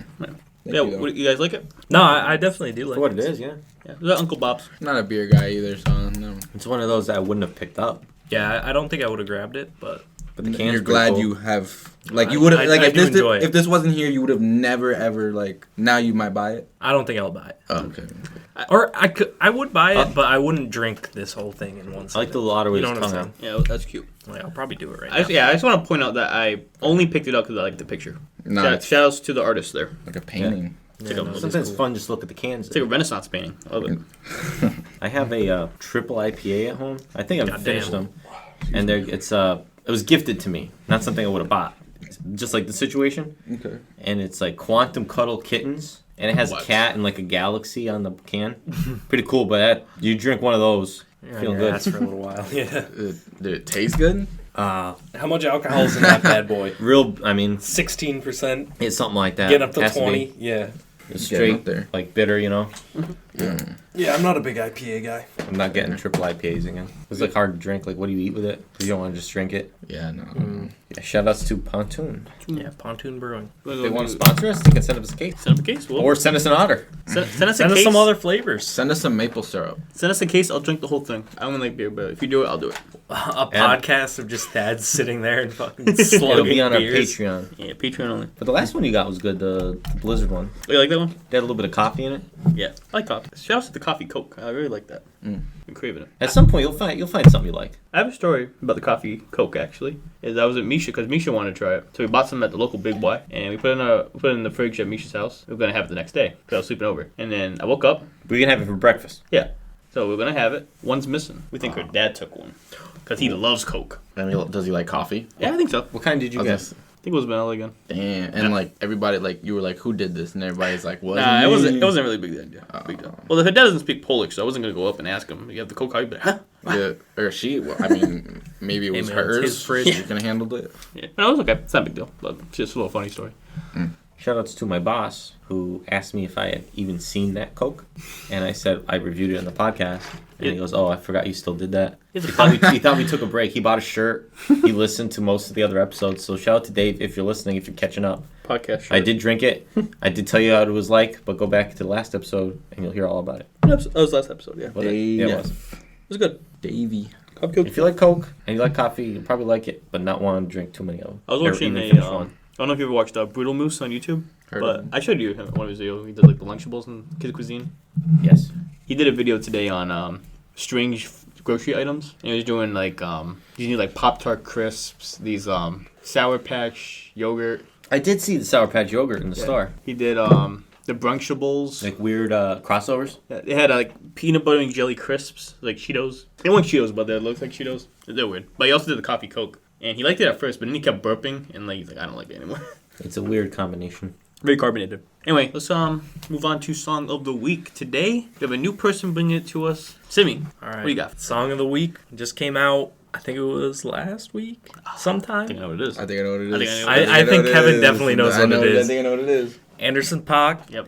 Yeah, what, you guys like it? No, I definitely do like For what it is, yeah. Yeah. Is that Uncle Bob's? I'm not a beer guy either, so no. It's one of those that I wouldn't have picked up. Yeah, I don't think I would have grabbed it, but But the can's You're pretty glad cool. you have like you would have I like if do this enjoy it. if this wasn't here you would have never ever like now you might buy it. I don't think I'll buy it. Oh, okay. Or I would buy it, but I wouldn't drink this whole thing in one I like the sitting. lottery. You know what I'm saying? Yeah, that's cute. Like, I'll probably do it right I now. just want to point out that I only picked it up because I like the picture. Nice. Shout outs to the artist there. Like a painting. It's like, Sometimes it's fun just to look at the cans. it's like a Renaissance painting. I love it. I have a triple IPA at home. I think I've God finished damn. them, and it was gifted to me, not something I would have bought. It's just like the situation, Okay. and it's like Quantum Cuddle Kittens, and it has a What? cat and like a galaxy on the can. Pretty cool, but you drink one of those, Yeah, feeling your good. ass for a little while. Yeah. Did it taste good? How much alcohol is in that bad boy? Real, I mean, 16%. it's something like that. Getting up to Has be. 20. Yeah. It's Getting up straight, there. like bitter, you know. Yeah, I'm not a big IPA guy. I'm not getting triple IPAs again. It's like hard to drink. Like, what do you eat with it? 'Cause you don't want to just drink it. Yeah, no. Yeah, shout outs to Pontoon. Yeah, Pontoon Brewing. If they want to sponsor us, they can send us a case. Send us a case. Well, Or send us an otter. send us a Send us case. some other flavors. Send us some maple syrup. Send us a case. I'll drink the whole thing. I don't like beer, but if you do it, I'll do it. A And- podcast of just dads sitting there and fucking It'll slugging be on our beers. Patreon. Yeah, Patreon only. But the last one you got was good, the Blizzard one. Oh, you like that one? They had a little bit of coffee in it. Yeah, I like coffee. Shout out to the coffee Coke. I really like that. I'm craving it. At some point, you'll find something you like. I have a story about the coffee Coke actually. Is I was at Misha because Misha wanted to try it, so we bought some at the local Big Y, and we put it in the fridge at Misha's house. We were gonna have it the next day because I was sleeping over, and then I woke up. We can have it for breakfast. Yeah, so we're gonna have it. One's missing. We think her dad took one because he loves Coke. I mean, does he like coffee? Yeah, I think so. What kind did you I get? was I think it was vanilla again. Damn. And like everybody, like you were like, who did this? And everybody's like, what? Nah, it wasn't really a big deal. Big deal. Well, her dad doesn't speak Polish, so I wasn't gonna go up and ask him. You have the Coke? How you be like, huh? Yeah, or she. Well, I mean, maybe it was man, it's hers. his fridge. She can handle it. Yeah, no, it was okay. It's not a big deal, but it's just a little funny story. Shoutouts to my boss who asked me if I had even seen that Coke, and I said I reviewed it on the podcast. And he goes, "Oh, I forgot you still did that." He thought we took a break. He bought a shirt. He listened to most of the other episodes. So shout out to Dave if you're listening, if you're catching up. Podcast shirt. I did drink it. I did tell you how it was like, but go back to the last episode and you'll hear all about it. That was last episode, yeah. Was it? Yeah, it was. It was good. Davey. If you like Coke and you like coffee, you'll probably like it, but not want to drink too many of them. I was watching Even finish one. I don't know if you ever watched Brutal Moose on YouTube, Heard but of him. I showed you one of his videos. He did like the Lunchables and Kid Cuisine. Yes. He did a video today on strange grocery items. And he was doing like you need like Pop-Tart crisps, these Sour Patch yogurt. I did see the Sour Patch yogurt in the store. He did the Brunchables. Like weird crossovers. Yeah, they had like peanut butter and jelly crisps, like Cheetos. They weren't Cheetos, but they looked like Cheetos. They're weird. But he also did the coffee Coke. And he liked it at first, but then he kept burping, and like he's like, I don't like it anymore. It's a weird combination. Very carbonated. Anyway, let's move on to Song of the Week. Today, we have a new person bringing it to us. Simi, All right. what do you got? Song of the week just came out. I think it was last week, sometime. I think I know what it is. I think I know what it is. I think Kevin definitely knows what it is. I think I know what it is. Anderson Paak, Yep.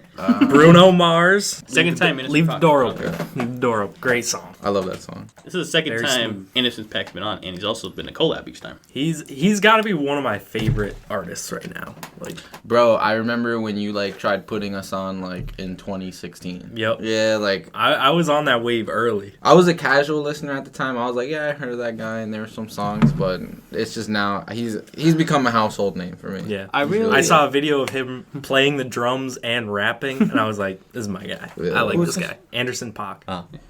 Bruno Mars. Second time Anderson Leave the Paak. door open. Leave the door open. Great song. I love that song. This is the second Very time smooth. Anderson Paak's been on, and he's also been a collab each time. He's got to be one of my favorite artists right now. Like, Bro, I remember when you like tried putting us on like in 2016. Yep. Yeah, like I was on that wave early. I was a casual listener at the time. I was like, yeah, I heard of that guy, and there were some songs, but it's just now he's become a household name for me. Yeah. I I saw a video of him playing the drums and rapping, and I was like, this is my guy. Yeah. I like Who this is guy. Anderson Paak.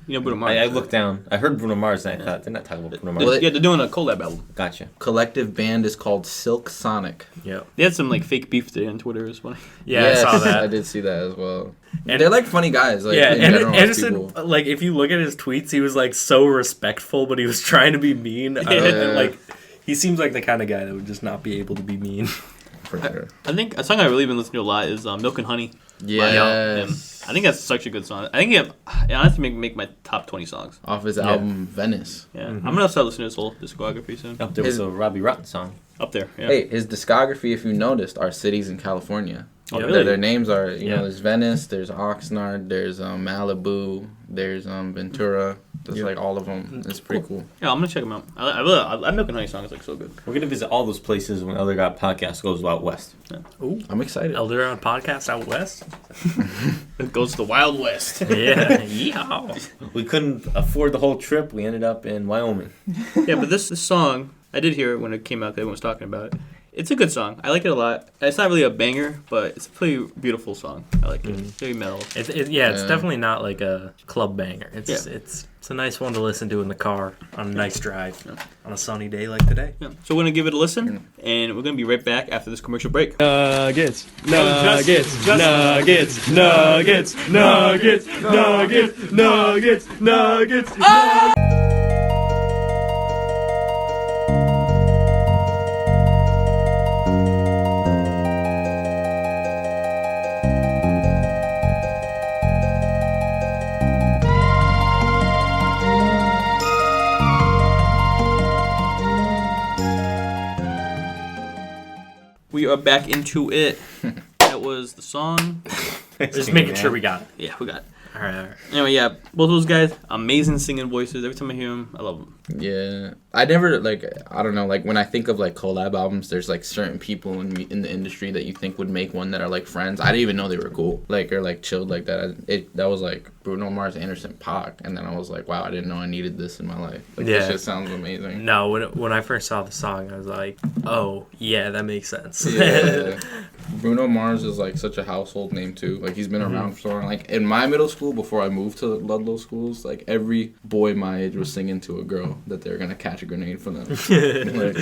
You know Bruno Mars. I looked down. I heard Bruno Mars and I thought, they're not talking about Bruno Mars. Well, Yeah, they're doing a collab album. Gotcha. Collective band is called Silk Sonic. Yep. They had some like fake beef today on Twitter. It was funny. Yeah, Yes, I saw that. I did see that as well. And- They're like funny guys. Like, Yeah, in and general, Anderson, people. like, if you look at his tweets, he was, like, so respectful, but he was trying to be mean. Like, he seems like the kind of guy that would just not be able to be mean. For sure. I think a song I've really been listening to a lot is Milk and Honey. Yes. I think that's such a good song. I think it honestly make my top 20 songs. Off his album Venice. Yeah, I'm gonna start listening to his whole discography soon. Up there was a Robbie Rotten song. Up there, yeah. Hey, his discography, if you noticed, are cities in California. Oh, Yeah. really? Their names are, you Yeah. know, there's Venice, there's Oxnard, there's Malibu, there's Ventura. There's like all of them. It's pretty cool. Yeah, I'm gonna check them out. I Milk and Honey song is like so good. We're going to visit all those places when Other God Podcast goes out west. Ooh, I'm excited. Elder on Podcast out west. It goes to the Wild West. Yeah, yeah. We couldn't afford the whole trip. We ended up in Wyoming. Yeah, but this song, I did hear it when it came out. 'Cause everyone was talking about it. It's a good song. I like it a lot. It's not really a banger, but it's a pretty beautiful song. I like it. It's very mellow. It's Yeah. definitely not like a club banger. It's Yeah. it's a nice one to listen to in the car on a nice drive on a sunny day like today. Yeah. So we're gonna give it a listen, and we're gonna be right back after this commercial break. Nuggets, nuggets, nuggets, nuggets, nuggets, nuggets, nuggets, nuggets. We are back into it. That was the song. Just making sure we got it. Yeah, we got it. All right. Anyway, yeah, both of those guys, amazing singing voices. Every time I hear them, I love them. Yeah, I never like. I don't know. Like when I think of like collab albums, there's like certain people in the industry that you think would make one that are like friends. I didn't even know they were cool, like or like chilled like that. That was like Bruno Mars, Anderson .Paak, and then I was like, wow, I didn't know I needed this in my life. Like Yeah. this just sounds amazing. No, when I first saw the song, I was like, oh yeah, that makes sense. Yeah. Bruno Mars is like such a household name too. Like he's been around for so long. Like in my middle school, before I moved to Ludlow schools, like every boy my age was singing to a girl that they were gonna catch a grenade from them. Like,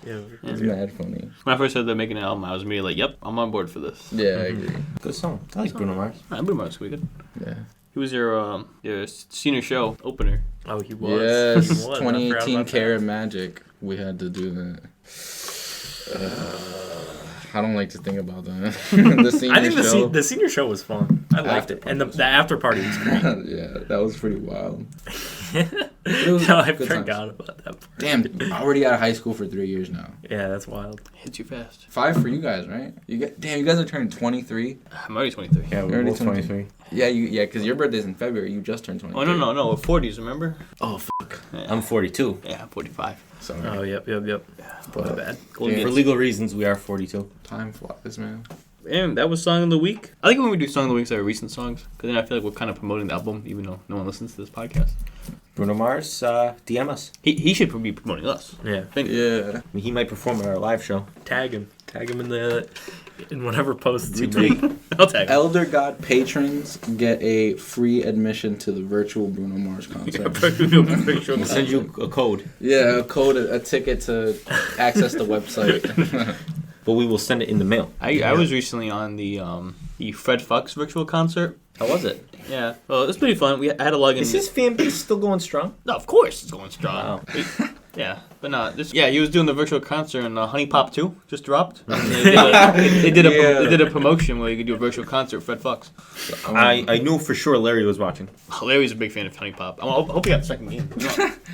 Yeah. it's mad funny. When I first heard them making an album, I was immediately like, yep, I'm on board for this. Yeah, I agree. Good song. I like Bruno Mars. Bruno Mars is pretty good. Yeah. He was your senior show opener. Oh, he was. Yes, He was. I forgot 2018 about that. Carat Magic. We had to do that. I don't like to think about that. The senior I think show. the senior show was fun. I liked it, and the after party was great. Yeah, that was pretty wild. It was No, I good forgot times. about that. Damn, already out of high school for 3 years now. Yeah, that's wild. Hits you fast. 5 for you guys, right? You guys are turning 23. I'm already 23. Yeah, we're Already both 23. Yeah, because your birthday's in February. You just turned 23. Oh, no. We're 40s, remember? Oh, fuck. Yeah. I'm 42. Yeah, I'm 45. Sorry. Oh, yep. My bad. Yeah. For legal reasons, we are 42. Time flies, man. And that was Song of the Week. I think when we do Song of the Week, our recent songs, because then I feel like we're kind of promoting the album, even though no one listens to this podcast. Bruno Mars, DM us. He should be promoting us. Yeah. Yeah. He might perform at our live show. Tag him in whatever posts you make. I'll tag him. Elder God patrons get a free admission to the virtual Bruno Mars concert. We'll send you a code, Yeah, a ticket to access the website. but we will send it in the mail. I was recently on the Fred Fucks virtual concert. How was it? Yeah. Well, it was pretty fun. I had to log in. Is his fan base still going strong? No, of course it's going strong. Wow. Yeah, but no. He was doing the virtual concert, and Honey Pop 2 just dropped. They did a promotion where you could do a virtual concert. Fred Fucks. I knew for sure Larry was watching. Larry's a big fan of Honey Pop. I hope you got the second game.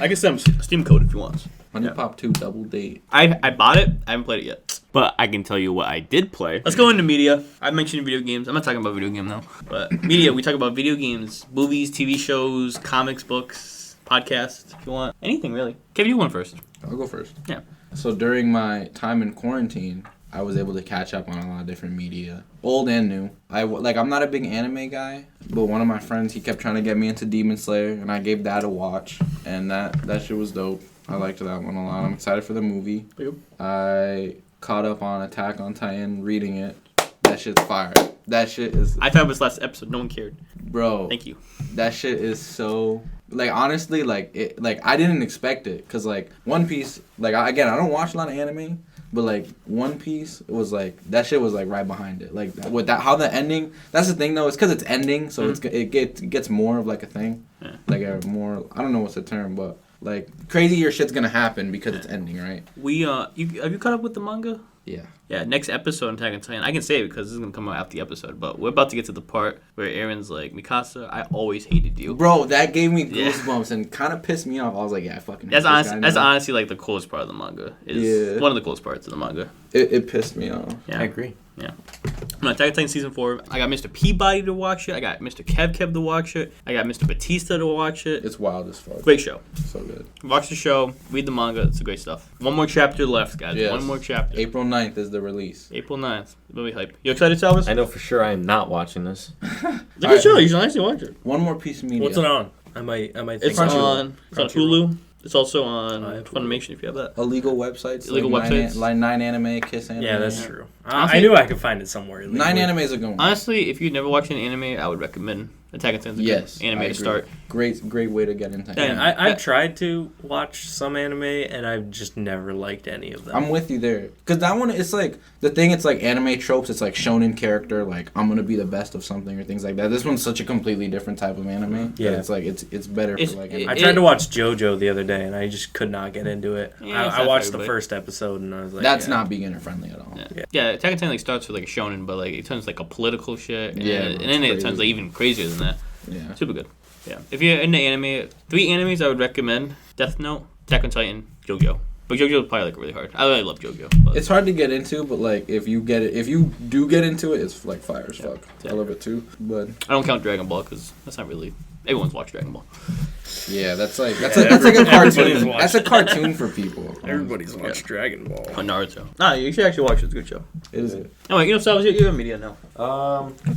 I can send him a Steam code if you want. Honey Pop 2 Double Date. I bought it. I haven't played it yet. But I can tell you what I did play. Let's go into media. I mentioned video games. I'm not talking about video games now. But media, we talk about video games, movies, TV shows, comics, books, podcasts, if you want. Anything, really. Kev, you went first. I'll go first. Yeah. So during my time in quarantine, I was able to catch up on a lot of different media, old and new. I'm not a big anime guy, but one of my friends, he kept trying to get me into Demon Slayer, and I gave that a watch, and that shit was dope. I liked that one a lot. I'm excited for the movie. Yep. I caught up on Attack on Titan, reading it. That shit's fire. That shit is... I thought it was last episode. No one cared. Bro. Thank you. That shit is so... honestly, I didn't expect it. Because, One Piece... I don't watch a lot of anime. But, One Piece was, that shit was, right behind it. With that... How the ending... That's the thing, though. It's because it's ending. So it gets more of, a thing. Yeah. A more... I don't know what's the term, but... crazier shit's gonna happen because it's ending, right? Have you caught up with the manga? Yeah. Yeah, next episode on Attack on Titan. I can say it because this is going to come out after the episode, but we're about to get to the part where Aaron's like, Mikasa, I always hated you. Bro, that gave me Yeah. goosebumps and kind of pissed me off. I was like, yeah, I fucking hate That's this guy that's now. honestly the coolest part of the manga. Is one of the coolest parts of the manga. It pissed me off. Yeah. I agree. Yeah. I'm on Attack on Titan Season 4. I got Mr. Peabody to watch it. I got Mr. Kev Kev to watch it. I got Mr. Batista to watch it. It's wild as fuck. Great show. So good. Watch the show. Read the manga. It's great stuff. One more chapter left, guys. Yes. One more chapter. April 9th is the release. April 9th. Really hype. You excited, Salvis? I know for sure I am not watching this. It's a good show. You should honestly watch it. One more piece of media. What's it on? I might think It's on Hulu. It's also on I have Funimation if you have that. Illegal websites. Illegal websites. Like 9 Anime, Kiss Anime. Yeah, that's true. Honestly- I knew I could find it somewhere. 9 Anime is a good one. Honestly, if you've never watched an anime, I would recommend Attack on Titan's a good Yes. anime I to agree. start. Great way to get into And anime. I've tried to watch some anime, and I've just never liked any of them. I'm with you there. Because that one, it's the thing, it's anime tropes. It's shonen character, I'm going to be the best of something or things like that. This one's such a completely different type of anime. Yeah. It's it's better It's- for it- I tried to watch JoJo the other day, and I just could not get into it. Yeah, it's I not watched for the everybody. first episode, and I was like, That's yeah. not beginner friendly at all. Yeah, Attack on Titan starts with a shonen, but it turns a political shit. And, Yeah, and then it's it turns crazy. even crazier than that. Yeah. Super good. Yeah. If you're into anime, 3 animes I would recommend: Death Note, Attack on Titan, JoJo. But JoJo is probably really hard. I really love JoJo. But It's hard to get into, but if you do get into it, it's fire as fuck. Yeah. I love it too. But I don't count Dragon Ball because that's not really everyone's watched Dragon Ball. yeah, that's a everybody's cartoon. watched That's a cartoon for people. Everybody's watched Dragon Ball. Or Naruto. Nah, you should actually watch it. It's a good show. Is it? Anyway, Salvas, you're in media now.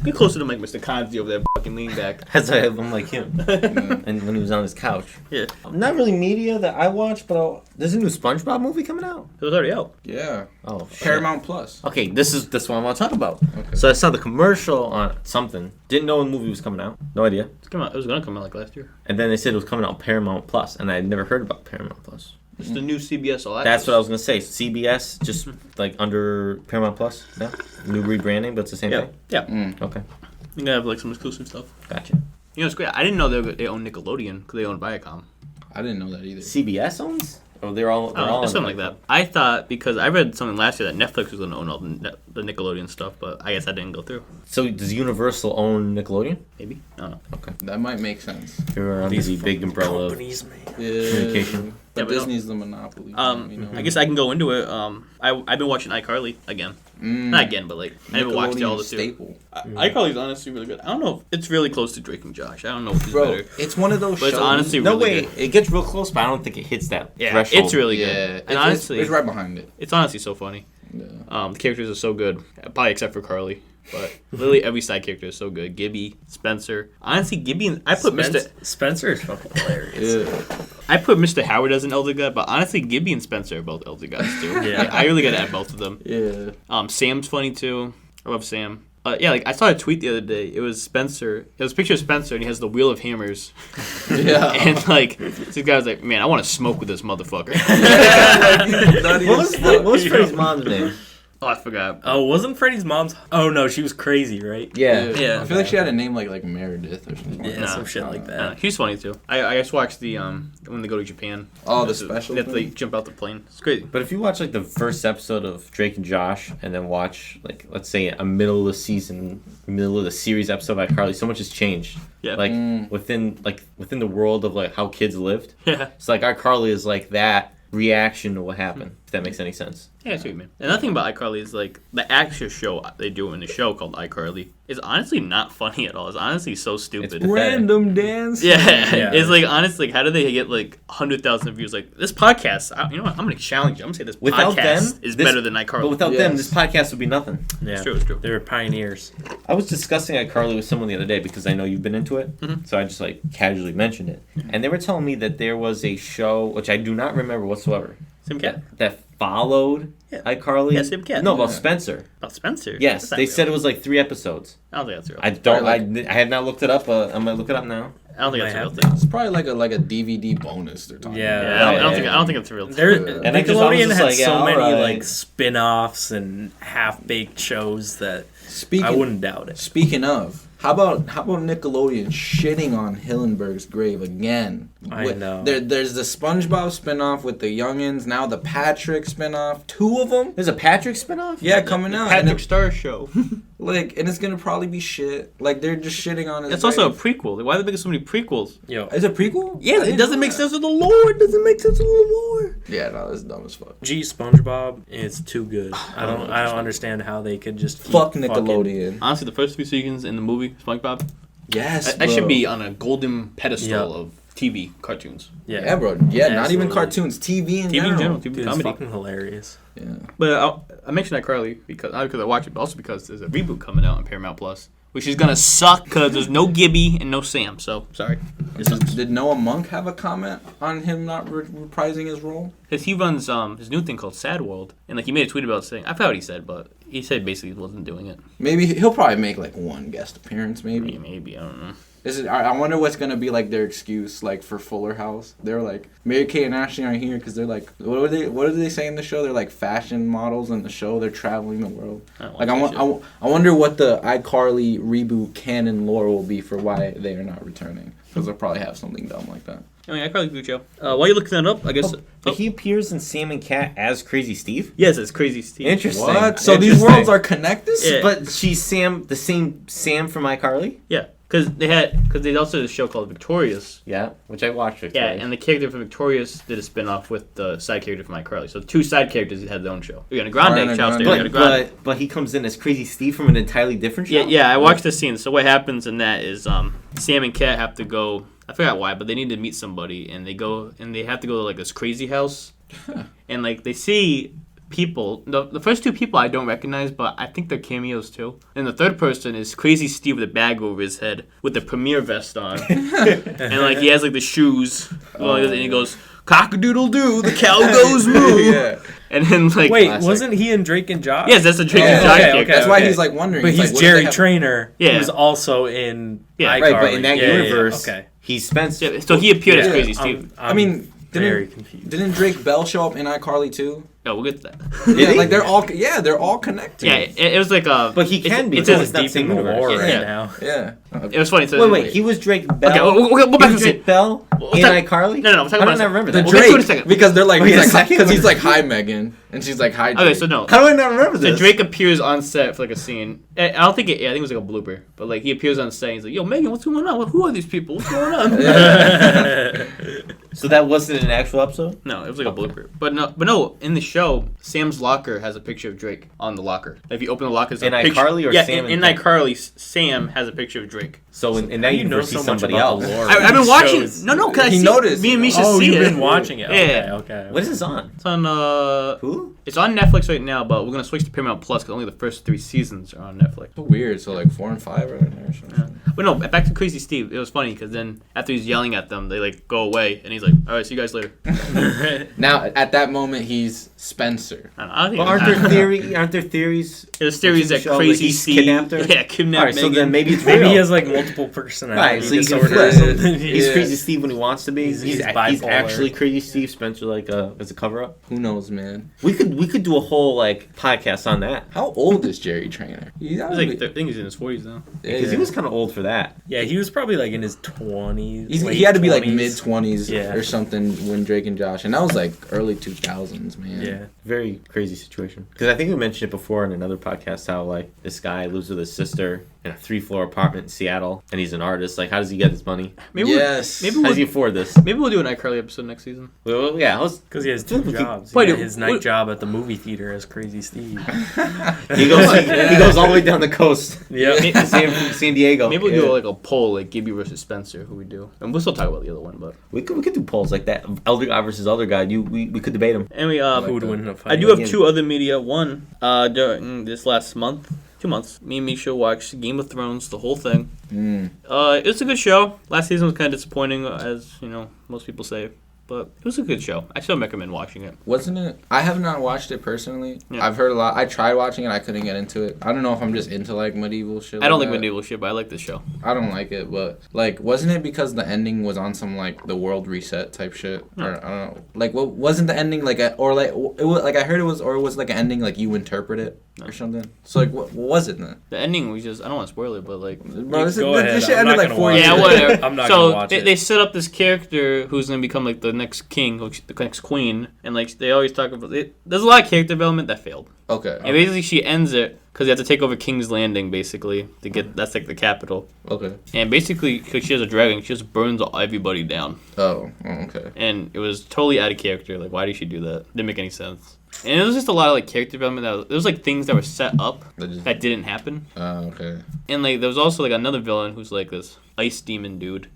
Get closer to Mr. Kanzi over there, fucking lean back. As I'm like him. And when he was on his couch. Yeah. Not really media that I watch, but there's a new SpongeBob movie coming out. It was already out. Yeah. Oh, shit. Paramount Plus. Okay, this is what I want to talk about. Okay. So I saw the commercial on something. Didn't know when the movie was coming out. No idea. It was gonna come out last year. And then they said it was coming out on Paramount Plus, and I had never heard about Paramount Plus. It's the new CBS All Access. That's what I was gonna say. CBS, just under Paramount Plus. Yeah, new rebranding, but it's the same thing. Yeah. Okay, You can have some exclusive stuff. gotcha. It's great. I didn't know they own Nickelodeon because they own Viacom. I didn't know that either. CBS owns Oh, they're all Or something like that. I thought, because I read something last year that Netflix was going to own all the Nickelodeon stuff, but I guess that didn't go through. So does Universal own Nickelodeon? Maybe? I don't know. Okay. That might make sense. They're under the big umbrella of companies, man. communication. But Yeah, but Disney's the monopoly. I guess I can go into it. I've been watching iCarly again. Not again, but like I haven't watched it all the time. staple. iCarly's honestly really good. I don't know if it's really close to Drake and Josh. I don't know if it's Bro, better. it's one of those But shows. it's honestly No really way, good. it gets real close, but I don't think it hits that Yeah, threshold. it's really Yeah, good. it's, And honestly, it's right behind it. it's honestly so funny. Yeah. The characters are so good, probably except for Carly. But literally every side character is so good. Gibby, Spencer. Honestly, Gibby and I put Spencer is fucking hilarious. Yeah. I put Mr. Howard as an elder god, but honestly, Gibby and Spencer are both elder gods too. Yeah. I really gotta add both of them. Yeah. Sam's funny too. I love Sam. Yeah, like I saw a tweet the other day. It was Spencer. It was a picture of Spencer, and he has the wheel of hammers. Yeah. And like this guy was like, "Man, I want to smoke with this motherfucker." What was Freddy's mom's name? Oh, I forgot. Oh, wasn't Freddy's mom's? Oh no, she was crazy, right? Yeah. Yeah. I feel like she had a name like Meredith or something. Yeah, some shit like that. He's funny too. I just watched the when they go to Japan. Oh, the special That they thing? jump out the plane. It's crazy. But if you watch like the first episode of Drake and Josh, and then watch like let's say a middle of the season, middle of the series episode of iCarly, so much has changed. Yeah. Like within the world of like how kids lived. Yeah. It's like iCarly is like that reaction to what happened. If that makes any sense. Yeah, I see what you mean. Another thing about iCarly is like the actual show they do in the show called iCarly is honestly not funny at all. It's honestly so stupid. It's random dance. Yeah. It's like honestly, like, how do they get like 100,000 views? Like this podcast, you know what? I'm gonna challenge you. I'm gonna say this Without podcast them, is this- better than iCarly. But without them, this podcast would be nothing. Yeah, It's true. It's true. They were pioneers. I was discussing iCarly with someone the other day because I know you've been into it, so I just like casually mentioned it, and they were telling me that there was a show which I do not remember whatsoever. Sam Cat. That followed iCarly. Yeah, Sam Cat. No, about Spencer. About Spencer. Yes, That's not they real. said it was like 3 episodes. I don't think that's real. I don't. Like- I have not looked it up. I'm gonna look it up now. I don't think that's a real Might thing. It's probably like a DVD bonus they're talking Yeah. about. Yeah, I Yeah, don't think it's a real thing. There, And I was Nickelodeon just had like, so yeah, many alright. like spin-offs and half-baked shows that Speaking, I wouldn't doubt it. Speaking of, how about Nickelodeon shitting on Hillenberg's grave again? I know. There's the SpongeBob spinoff with the youngins. Now the Patrick spinoff. 2 of them. There's a Patrick spinoff. Yeah, coming out. And Patrick Star Show. and it's gonna probably be shit. Like they're just shitting on his. That's also a grave. prequel. Why are they making so many prequels? Yo, Is it a prequel? Yeah, it doesn't make sense with the lore. It doesn't make sense with the lore. Yeah, no, that's dumb as fuck. SpongeBob is too good. I don't understand how they could just keep Fuck fucking- Nickelodeon. Honestly, the first 3 seasons in the movie SpongeBob, Yes, that should bro. be on a golden pedestal Yeah. of TV cartoons. Yeah, bro. Yeah, not even Absolutely. cartoons. TV in TV in general. general, TV Dude, it's comedy. fucking hilarious. Yeah. But I mentioned iCarly because not because I watch it, but also because there's a reboot coming out on Paramount Plus, which is gonna suck because there's no Gibby and no Sam. So sorry. Did Noah Monk have a comment on him not reprising his role? Because he runs his new thing called Sad World, and like he made a tweet about saying I forgot what he said, but he said basically he wasn't doing it. Maybe he'll probably make like one guest appearance. Maybe. Maybe I don't know. I wonder what's gonna be like their excuse, like for Fuller House. They're like Mary Kate and Ashley aren't here because they're like what do they say in the show? They're like fashion models in the show. They're traveling the world. Like I wonder what the iCarly reboot canon lore will be for why they are not returning. Because they'll probably have something dumb like that. I mean, iCarly's a good show. While you're looking that up, I guess. But he appears in Sam and Cat as Crazy Steve. Yes, it's Crazy Steve. Interesting. What? So these Interesting. worlds are connected? Yeah. But she's Sam, the same Sam from iCarly. Yeah, because they also did a show called Victorious. Yeah, which I watched. Yeah, Victorious. and the character from Victorious did a spin-off with the side character from iCarly. So 2 side characters had their own show. Ariana Grande, Ariana Charles Grande. Ariana Grande. but he comes in as Crazy Steve from an entirely different show. Yeah, I watched the scene. So what happens in that is Sam and Kat have to go. I forgot why, but they need to meet somebody, and they have to go to like this crazy house, and like they see people. The first 2 people I don't recognize, but I think they're cameos too. And the third person is Crazy Steve with a bag over his head with the Premier vest on, and like he has like the shoes, and he goes cock-a-doodle-doo, the cow goes moo. Yeah. And then like Wait, Classic. wasn't he in Drake and Josh? yes, that's the Drake and Yeah, Josh okay, character. That's why okay. he's like wondering. But He's he's like, what do Jerry they have- Trainer, Yeah. who's also in Yeah. iCarly. Right, but in that Yeah, universe, okay. he's Spencer. Yeah, so he appeared as Yeah. Crazy Steve. I'm I mean, very didn't confused. didn't Drake Bell show up in iCarly too? Yeah, we'll get to that. Yeah, like they're all connected. Yeah, it was like a. But he can be. It's because a it's not the same universe. war right Yeah. now. Yeah. It was funny. So Wait, he was Drake Bell. Okay, we'll go back to the Drake Bell in iCarly? No, we'll talk about I don't remember The that. We'll get to it in a Drake, second. because they're like, Wait, a second? because he's like, hi Megan, and she's like, hi Drake. Okay, so no. How do I not remember So this? Drake appears on set for like a scene. I don't think I think it was like a blooper, but like he appears on set. And he's like, "Yo, Megan, what's going on? Who are these people? What's going on?" So that wasn't an actual episode? No, it was like a blooper. But no. In the show, Sam's locker has a picture of Drake on the locker. If you open the locker, In iCarly or yeah, Sam in and iCarly, Sam has a picture of Drake. So in that universe, he's somebody about else. the lore. I've been watching. Shows. No, because He noticed. Me and Misha Oh, see you've it. been watching it. Yeah. Okay. What is this on? It's on Who? It's on Netflix right now, but we're gonna switch to Paramount Plus because only the first 3 seasons are on Netflix. So weird. So like 4 and 5 are in there or something. But no, back to Crazy Steve. It was funny because then after he's yelling at them, they like go away, and he's like, "All right, see you guys later." Now at that moment he's Spencer. I don't think Well, aren't there theories? There's theories that Show that Crazy he's Steve kidnapped her? Yeah, kidnapped All right, so Megan. then maybe it's real. Maybe he has like multiple personality Right, so you can disorder or flip. something. He's Yeah. Crazy Steve when he wants to be. He's He's bipolar. actually Crazy Steve. Spencer like as a cover up. Who knows, man? We could do a whole like podcast on that How old is Jerry Trainer? He's like, I think he's in his 40s now. because he was kind of old for that. Yeah, he was probably like in his 20s. He had to be like 20s. mid 20s Yeah. or something when Drake and Josh, and that was like early 2000s, man. Yeah. Very crazy situation. Because I think we mentioned it before in another podcast how like this guy lives with his sister in a 3-floor apartment in Seattle, and he's an artist. Like, how does he get his money? Maybe Yes. Maybe How does he we'll, afford this? maybe we'll do an iCarly episode next season. Well, yeah, Because he has 2 jobs. Wait, He got his night what- job at the movie theater as Crazy Steve. he goes all the way down the coast. Yeah. to San Diego. Maybe we'll do like a poll, like Gibby versus Spencer, who we do, and we'll still talk about the other one. But We could do polls like that. Elder God versus Elder God. We could debate them. anyway, Who would win in a fight? I do have 2 other media. One, during this last month, 2 months, me and Misha watched Game of Thrones, the whole thing. It's a good show. Last season was kind of disappointing, as you know, most people say. But it was a good show. I still recommend watching it. Wasn't it? I have not watched it personally. Yeah. I've heard a lot. I tried watching it. I couldn't get into it. I don't know if I'm just into like medieval shit. I don't like like that. medieval shit, but I like this show. I don't like it, but like, wasn't it because the ending was on some like the world reset type shit? Or I don't know. Like, what wasn't the ending like? Or like it was like I heard it was, or it was like an ending like you interpret it or something. So like, what was it then? The ending was just, I don't want to spoil it, but like... Bro, this Go ahead. shit I'm ended not like gonna 4 watch years. Yeah, it. whatever. I'm not so gonna watch it. they set up this character who's gonna become like the next king, or the next queen, and like they always talk about it. There's a lot of character development that failed, Okay. and basically she ends it because they have to take over King's Landing, basically to get that's like the capital, Okay. and basically because she has a dragon, she just burns everybody down, Oh. Okay. and it was totally out of character. Like, why did she do that? Didn't make any sense. And it was just a lot of like character development. There was like things that were set up that didn't happen, Okay. and like there was also like another villain who's like this ice demon dude.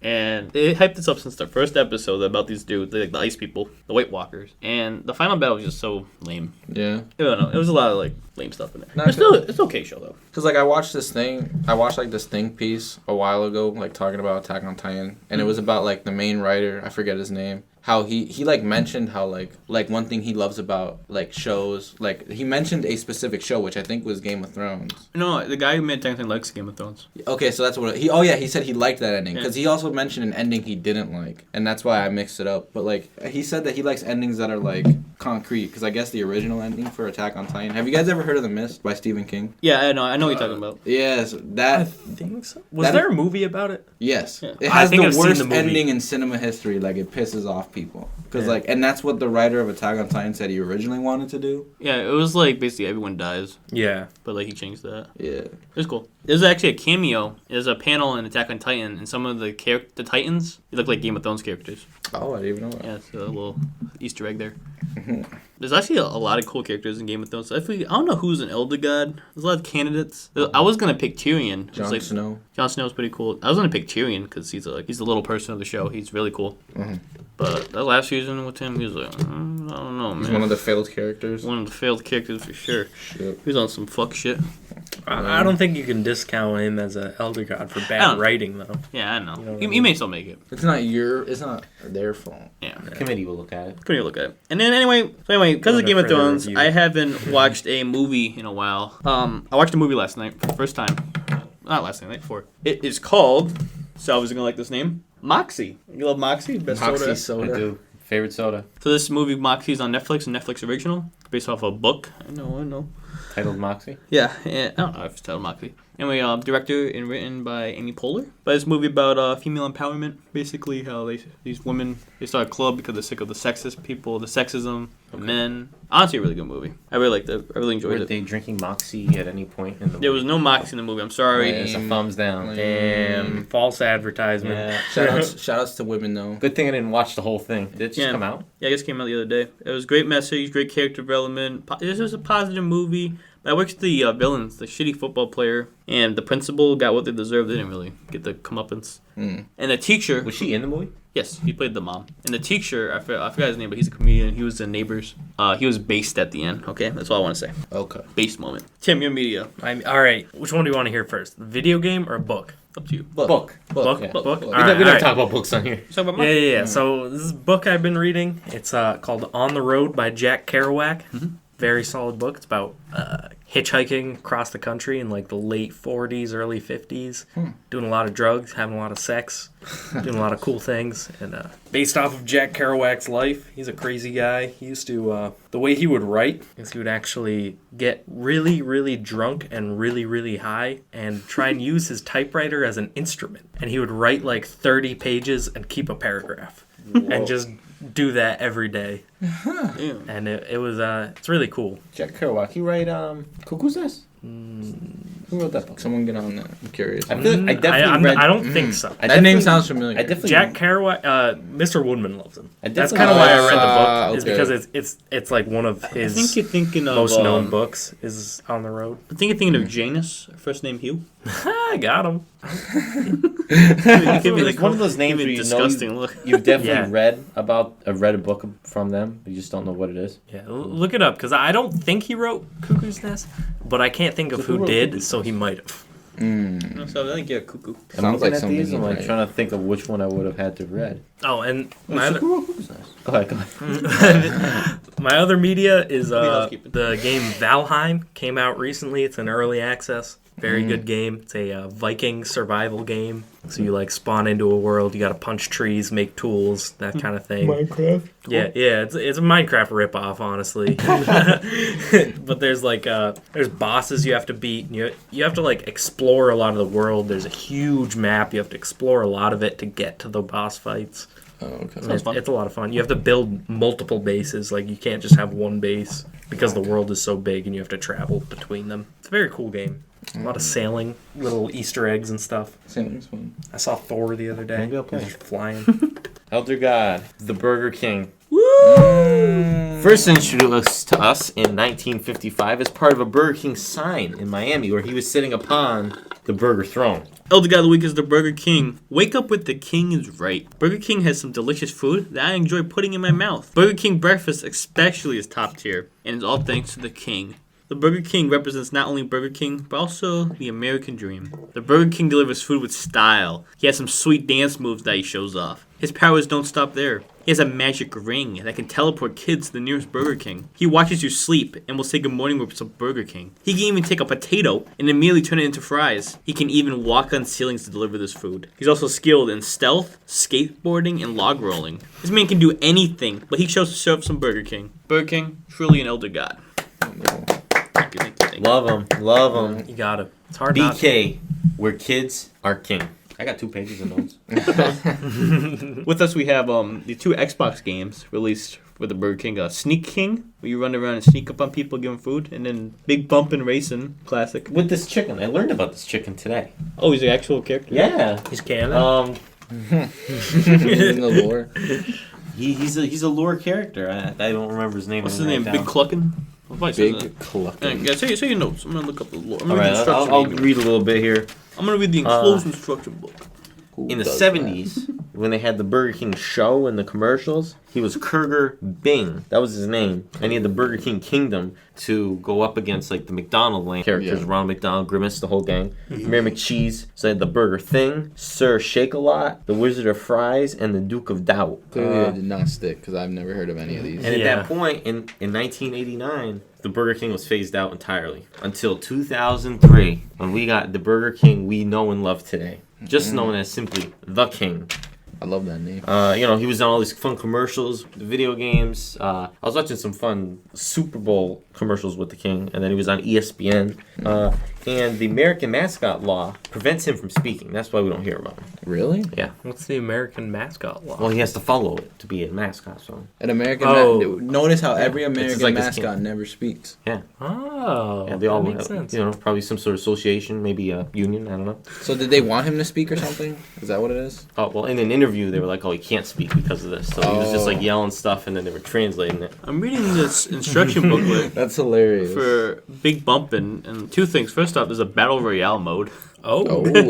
And they hyped this up since the first episode about these dudes, like the ice people, the White Walkers. And the final battle was just so lame. Yeah. I don't know. It was a lot of like lame stuff in there. Not It's okay show though. Cause like I watched like this thing piece a while ago, like talking about Attack on Titan, and it was about like the main writer, I forget his name, how he like mentioned how like one thing he loves about like shows, like he mentioned a specific show which I think was Game of Thrones. No, the guy who made Tank likes Game of Thrones. Okay, so that's what he said he liked that ending because he also mentioned an ending he didn't like, and that's why I mixed it up. But like he said that he likes endings that are like concrete, because I guess the original ending for Attack on Titan. Have you guys ever heard of The Mist by Stephen King? Yeah, I know what you're talking about. Yes, I that think so. Was there a movie about it? yes, Yeah. it I has think the I've seen worst the movie. ending in cinema history. Like it pisses off people because Yeah. like, and that's what the writer of Attack on Titan said he originally wanted to do. Yeah, it was like basically everyone dies, Yeah. but like he changed that. Yeah. It was cool. There's actually a cameo. There's a panel in Attack on Titan, and some of the Titans, they look like Game of Thrones characters. Oh, I didn't even know that. Yeah, it's a little Easter egg there. There's actually a lot of cool characters in Game of Thrones. I don't know who's an Elder God. There's a lot of candidates. I was gonna pick Tyrion. It's Jon like, Snow. Jon Snow's pretty cool. I was gonna pick Tyrion because he's the little person of the show. He's really cool. But that last season with him, he was like, I don't know, man. He's one of the failed characters. One of the failed characters for sure. Shit. He was on some fuck shit. I don't think you can discount him as an elder god for I bad don't- writing, though. Yeah, I know. know what I He mean? may still make it. It's not their fault. Yeah. Committee will look at it. Couldn't look at it. And then anyway, because of Going Game up of for the Thrones, review. I haven't watched a movie in a while. I watched a movie last night for the first time. Not last night, night before. It is called, Salva's gonna like this name, Moxie. You love Moxie? Best Moxie soda. soda. I do. Favorite soda? So this movie, Moxie, is on Netflix, a Netflix original, based off a book. I know. Titled Moxie? Yeah, I don't know if it's titled Moxie. Anyway, director and written by Amy Poehler. But it's a movie about female empowerment, basically how these women, they start a club because they're sick of the sexist people, the sexism, the men. Honestly, a really good movie. I really liked it. I really enjoyed it. Were they drinking Moxie at any point in the movie? There was no Moxie in the movie, I'm sorry. It's a thumbs down. Damn, false advertisement. Yeah. Shout outs to women though. Good thing I didn't watch the whole thing. Did it just come out? Yeah, I guess it came out the other day. It was great message, great character development. This was a positive movie. I watched the villains, the shitty football player, and the principal got what they deserved. They didn't really get the comeuppance. And the teacher... Was she in the movie? Yes, he played the mom. And the teacher, I forgot his name, but he's a comedian. He was in Neighbors. He was based at the end, okay? That's all I want to say. Okay. Based moment. Tim, your media. All right, which one do you want to hear first? Video game or book? Up to you. Book. Book. Yeah. Book. We All don't right. talk about books on here. Talk about mine. Yeah. So this is a book I've been reading. It's called On the Road by Jack Kerouac. Very solid book. It's about hitchhiking across the country in like the late 40s, early 50s, doing a lot of drugs, having a lot of sex, doing a lot of cool things. And based off of Jack Kerouac's life, he's a crazy guy. He used to, the way he would write is he would actually get really, really drunk and really, really high and try and use his typewriter as an instrument. And he would write like 30 pages and keep a paragraph. And just do that every day. And it was it's really cool. Jack Kerouac. He write Cuckoo's Nest? Who wrote that book? Someone get on that. I'm curious. I feel like I definitely read... I don't think so. That name sounds familiar. I definitely... Jack Kerouac, Mr. Woodman loves him. That's definitely- kind of why I read the book. Is okay. because it's like one of I think his you're thinking of... most known books is On the Road. I think you're thinking of Janus, first name Hugh. I got him. Give me It's one of those names give where me you disgusting know look. you've definitely Yeah. read a book from them. You just don't know what it is. Yeah, look it up because I don't think he wrote Cuckoo's Nest, but I can't think of who who wrote did, Cuckoo's so he might have. No, so I think you're cuckoo. I'm Sounds looking like at these. something I'm you like write. trying to think of which one I would have had to read. Oh, and Who wrote Cuckoo's Nest? Go ahead. my other media is housekeeping. the game Valheim came out recently. It's an early access. Very good game. It's a Viking survival game. So you like spawn into a world. You got to punch trees, make tools, that kind of thing. Minecraft. Yeah. It's a Minecraft ripoff, honestly. But there's like there's bosses you have to beat. And you have to like explore a lot of the world. There's a huge map. You have to explore a lot of it to get to the boss fights. Oh, okay. It's a lot of fun. You have to build multiple bases. Like you can't just have one base because the world is so big and you have to travel between them. It's a very cool game. A lot of sailing, little Easter eggs and stuff. Sounds fun. I saw Thor the other day. Maybe I'll play. He was flying. Elder God, the Burger King. Mm. First introduced to us in 1955 as part of a Burger King sign in Miami where he was sitting upon the burger throne. Elder God of the Week is the Burger King. Wake up with the king is right. Burger King has some delicious food that I enjoy putting in my mouth. Burger King breakfast especially is top tier, and it's all thanks to the king. The Burger King represents not only Burger King, but also the American dream. The Burger King delivers food with style. He has some sweet dance moves that he shows off. His powers don't stop there. He has a magic ring that can teleport kids to the nearest Burger King. He watches you sleep and will say good morning with some Burger King. He can even take a potato and immediately turn it into fries. He can even walk on ceilings to deliver this food. He's also skilled in stealth, skateboarding, and log rolling. This man can do anything, but he chose to serve up some Burger King. Burger King, truly an elder god. Thank you. Love him. Love him. You got it. It's hard not to. BK, where kids are king. I got 2 pages of notes. With us, we have the 2 Xbox games released for the Burger King. Sneak King, where you run around and sneak up on people, give them food. And then Big Bumpin' Racing, classic. With this chicken. I learned about this chicken today. Oh, he's an actual character? Yeah. He's canon. In the lore. He's a lore character. I don't remember his name. What's his name? Big Cluckin'? Big Clucking. Yeah, say your notes. I'm going to look up the lore. I'm All going right, to read the I'll instruction read a little bit here. I'm going to read the enclosed instruction book. In the 70s, when they had the Burger King show and the commercials, he was Kurger Bing. That was his name. And he had the Burger King Kingdom to go up against like the McDonald lane characters, Yeah. Ronald McDonald, Grimace, the whole gang. Mary McCheese. So they had the Burger Thing, Sir Shake-a-Lot, the Wizard of Fries, and the Duke of Doubt. Clearly, it did not stick because I've never heard of any of these. And at Yeah. that point, in 1989, the Burger King was phased out entirely. Until 2003, when we got the Burger King we know and love today. Just known as simply The King. I love that name. He was on all these fun commercials, the video games. I was watching some fun Super Bowl commercials with the king, and then he was on ESPN. And the American mascot law prevents him from speaking. That's why we don't hear about him. Really? Yeah. What's the American mascot law? Well, he has to follow it to be a mascot. So. An American. Notice how every American like mascot never speaks. Yeah. Oh. Yeah, they all makes sense. Probably some sort of association, maybe a union. I don't know. So did they want him to speak or something? Is that what it is? Oh well, in an interview they were like, "Oh, he can't speak because of this." So he was just like yelling stuff, and then they were translating it. I'm reading this instruction booklet That's hilarious. for Big Bumpin', and two things. First off, there's a battle royale mode, Oh,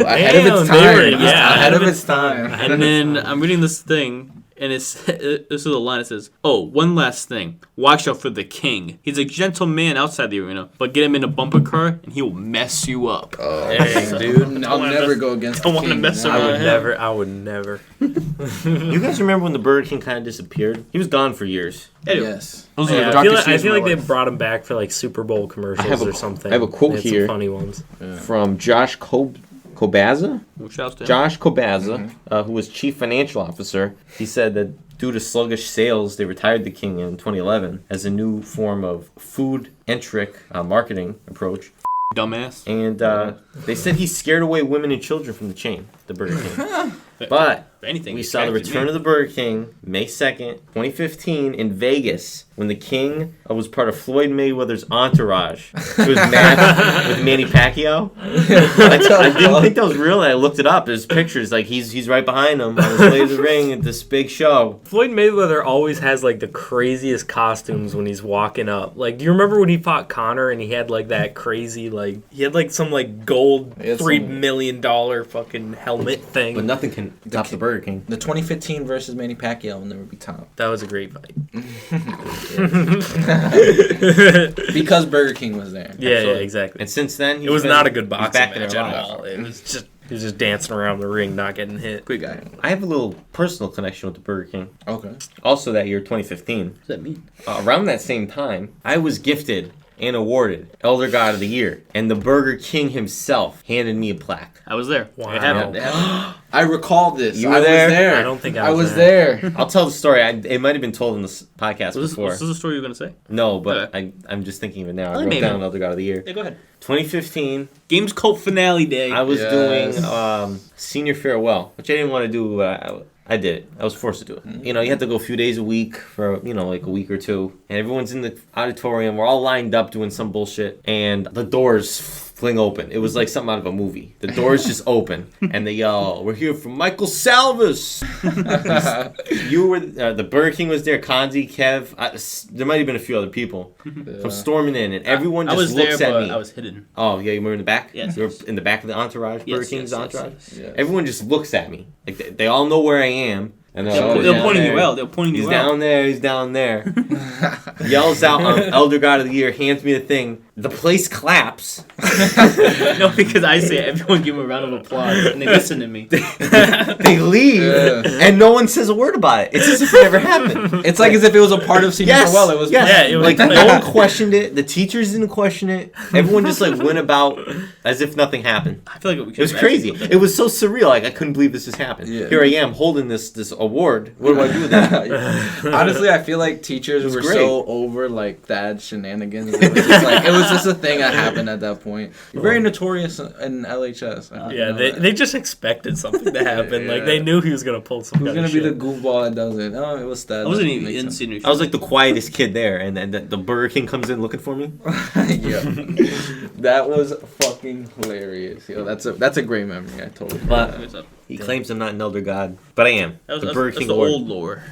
ahead of its Damn, they were- time. yeah, ahead of its time. and then I'm reading this thing. And this is the line. It says, "Oh, one last thing. Watch out for the king. He's a gentle man outside the arena, but get him in a bumper car, and he will mess you up." Dang, dude. I'll never go against the don't wanna king. mess Nah. around. I would never. You guys remember when the Burger King kind of disappeared? He was gone for years. Yes. Those are Yeah, the I feel darkest like, years of my they life. brought him back for like Super Bowl commercials or something. I have a quote They had here. Some funny ones. From Josh Kobaza? Shouts to him. Josh Kobaza, who was chief financial officer. He said that due to sluggish sales, they retired the king in 2011 as a new form of food-centric marketing approach. Dumbass. And they said he scared away women and children from the chain, the Burger King. But If anything, we it saw the attracted return me. of the Burger King May 2nd, 2015 in Vegas when the king was part of Floyd Mayweather's entourage to his match with Manny Pacquiao. I didn't think that was real. I looked it up. There's pictures. Like he's right behind him on his way to the ring at this big show. Floyd Mayweather always has like the craziest costumes when he's walking up. Like, do you remember when he fought Connor and he had like that crazy he had like some like gold $3 million fucking helmet thing? But nothing can top the Burger King. The 2015 versus Manny Pacquiao will never be topped. That was a great fight. Because Burger King was there. Yeah, exactly. And since then, It was not a good he's boxing back in match our at lives. all. It was just he was just dancing around the ring, not getting hit. Great guy. I have a little personal connection with the Burger King. Okay. Also, that year, 2015. What does that mean? Around that same time, I was gifted and awarded Elder God of the Year, and the Burger King himself handed me a plaque. I was there. Wow. I have it. I recall this. You were I there? was there. I don't think I I was was there. I'll tell the story. It might have been told in this podcast Was before. this the story you were going to say? No, but Okay. I'm just thinking of it now. I Maybe. wrote down Elder God of the Year. Yeah, go ahead. 2015, Games Cult finale day. I was Yes. doing senior farewell, which I didn't want to do. I did it. I was forced to do it. Mm-hmm. You had to go a few days a week for, like a week or two. And everyone's in the auditorium. We're all lined up doing some bullshit. And the doors fling open. It was like something out of a movie. The doors just open. And they yell, "We're here for Michael Salvis." You were, the Burger King was there. Kanzi, Kev. There might have been a few other people. I'm storming in. And everyone I just was looks there, at but me. I was hidden. Oh, yeah, you were in the back? Yes. You were in the back of the entourage, Yes, Burger King's yes, entourage? yes. Everyone just looks at me. Like, they all know where I am. And They're pointing you out. They're pointing He's you out. down there. He's down there. Yells out, Elder God of the Year, hands me the thing. The place claps. No, because I say everyone give him a round of applause and they listen to me. They leave, and no one says a word about it. It's as if it never happened. It's like as if it was a part of senior Yes, farewell. It was yes. Yeah, it was like no one questioned it. The teachers didn't question it. Everyone just like went about as if nothing happened. I feel like It was crazy. It was so surreal. Like I couldn't believe this has happened. Yeah. Here I am holding this award. What do I do with that? Honestly, I feel like teachers were great. so over like that shenanigans. It was just a thing that happened at that point. You're very notorious in LHS. Yeah, they just expected something to happen. Like they knew he was gonna pull some. Who's kind gonna of be the shit. goofball that does it? Oh, it was that. I wasn't That even makes in sense. senior. I was like the quietest kid there, and then the Burger King comes in looking for me. Yeah, that was fucking hilarious. Yo, that's a great memory. I totally. But What's up? he claims I'm not an elder god, but I am. That was, The that's, Burger that's King the award. old lore.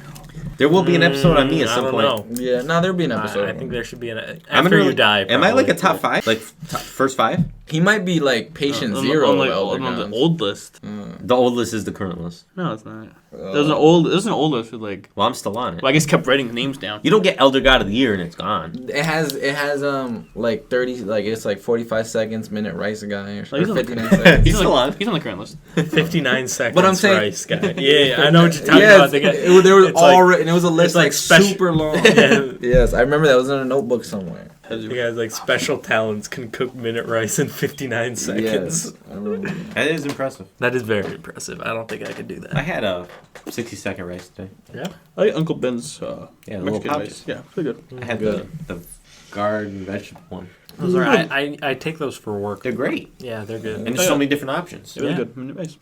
There will be an episode on me at I some don't point. know. Yeah, no, there'll be an episode. I think there should be an I'm after gonna you die. Am I like a probably. top 5? Like first 5? He might be like patient zero. On, like, of Elder on the Gods. old list. The old list is the current list. No, it's not. There's an old list with like. Well, I'm still on it. Well, I guess kept writing names down. You don't get Elder God of the Year and it's gone. It has like 30 like it's like 45 seconds minute rice guy or Like, he's on the- 59 seconds. He's still on. He's on the current list. 59 seconds. But I'm saying- Rice guy. Yeah, I know what you're talking Yes, about. They got- there was it's all like- written. It was a list like like special- super long. Yeah. Yes, I remember that was in a notebook somewhere. The guy's like special talents can cook minute rice in 59 seconds. Yes, I remember. That is impressive. That is very impressive. I don't think I could do I that. had a 60-second rice today. Yeah. I like Uncle Ben's Yeah, the little Mexican pouches. rice. Yeah, pretty good. I had the garden vegetable one. Those are I take those for work. They're great. Yeah, they're good. And there's so many different options. It was good. Nice.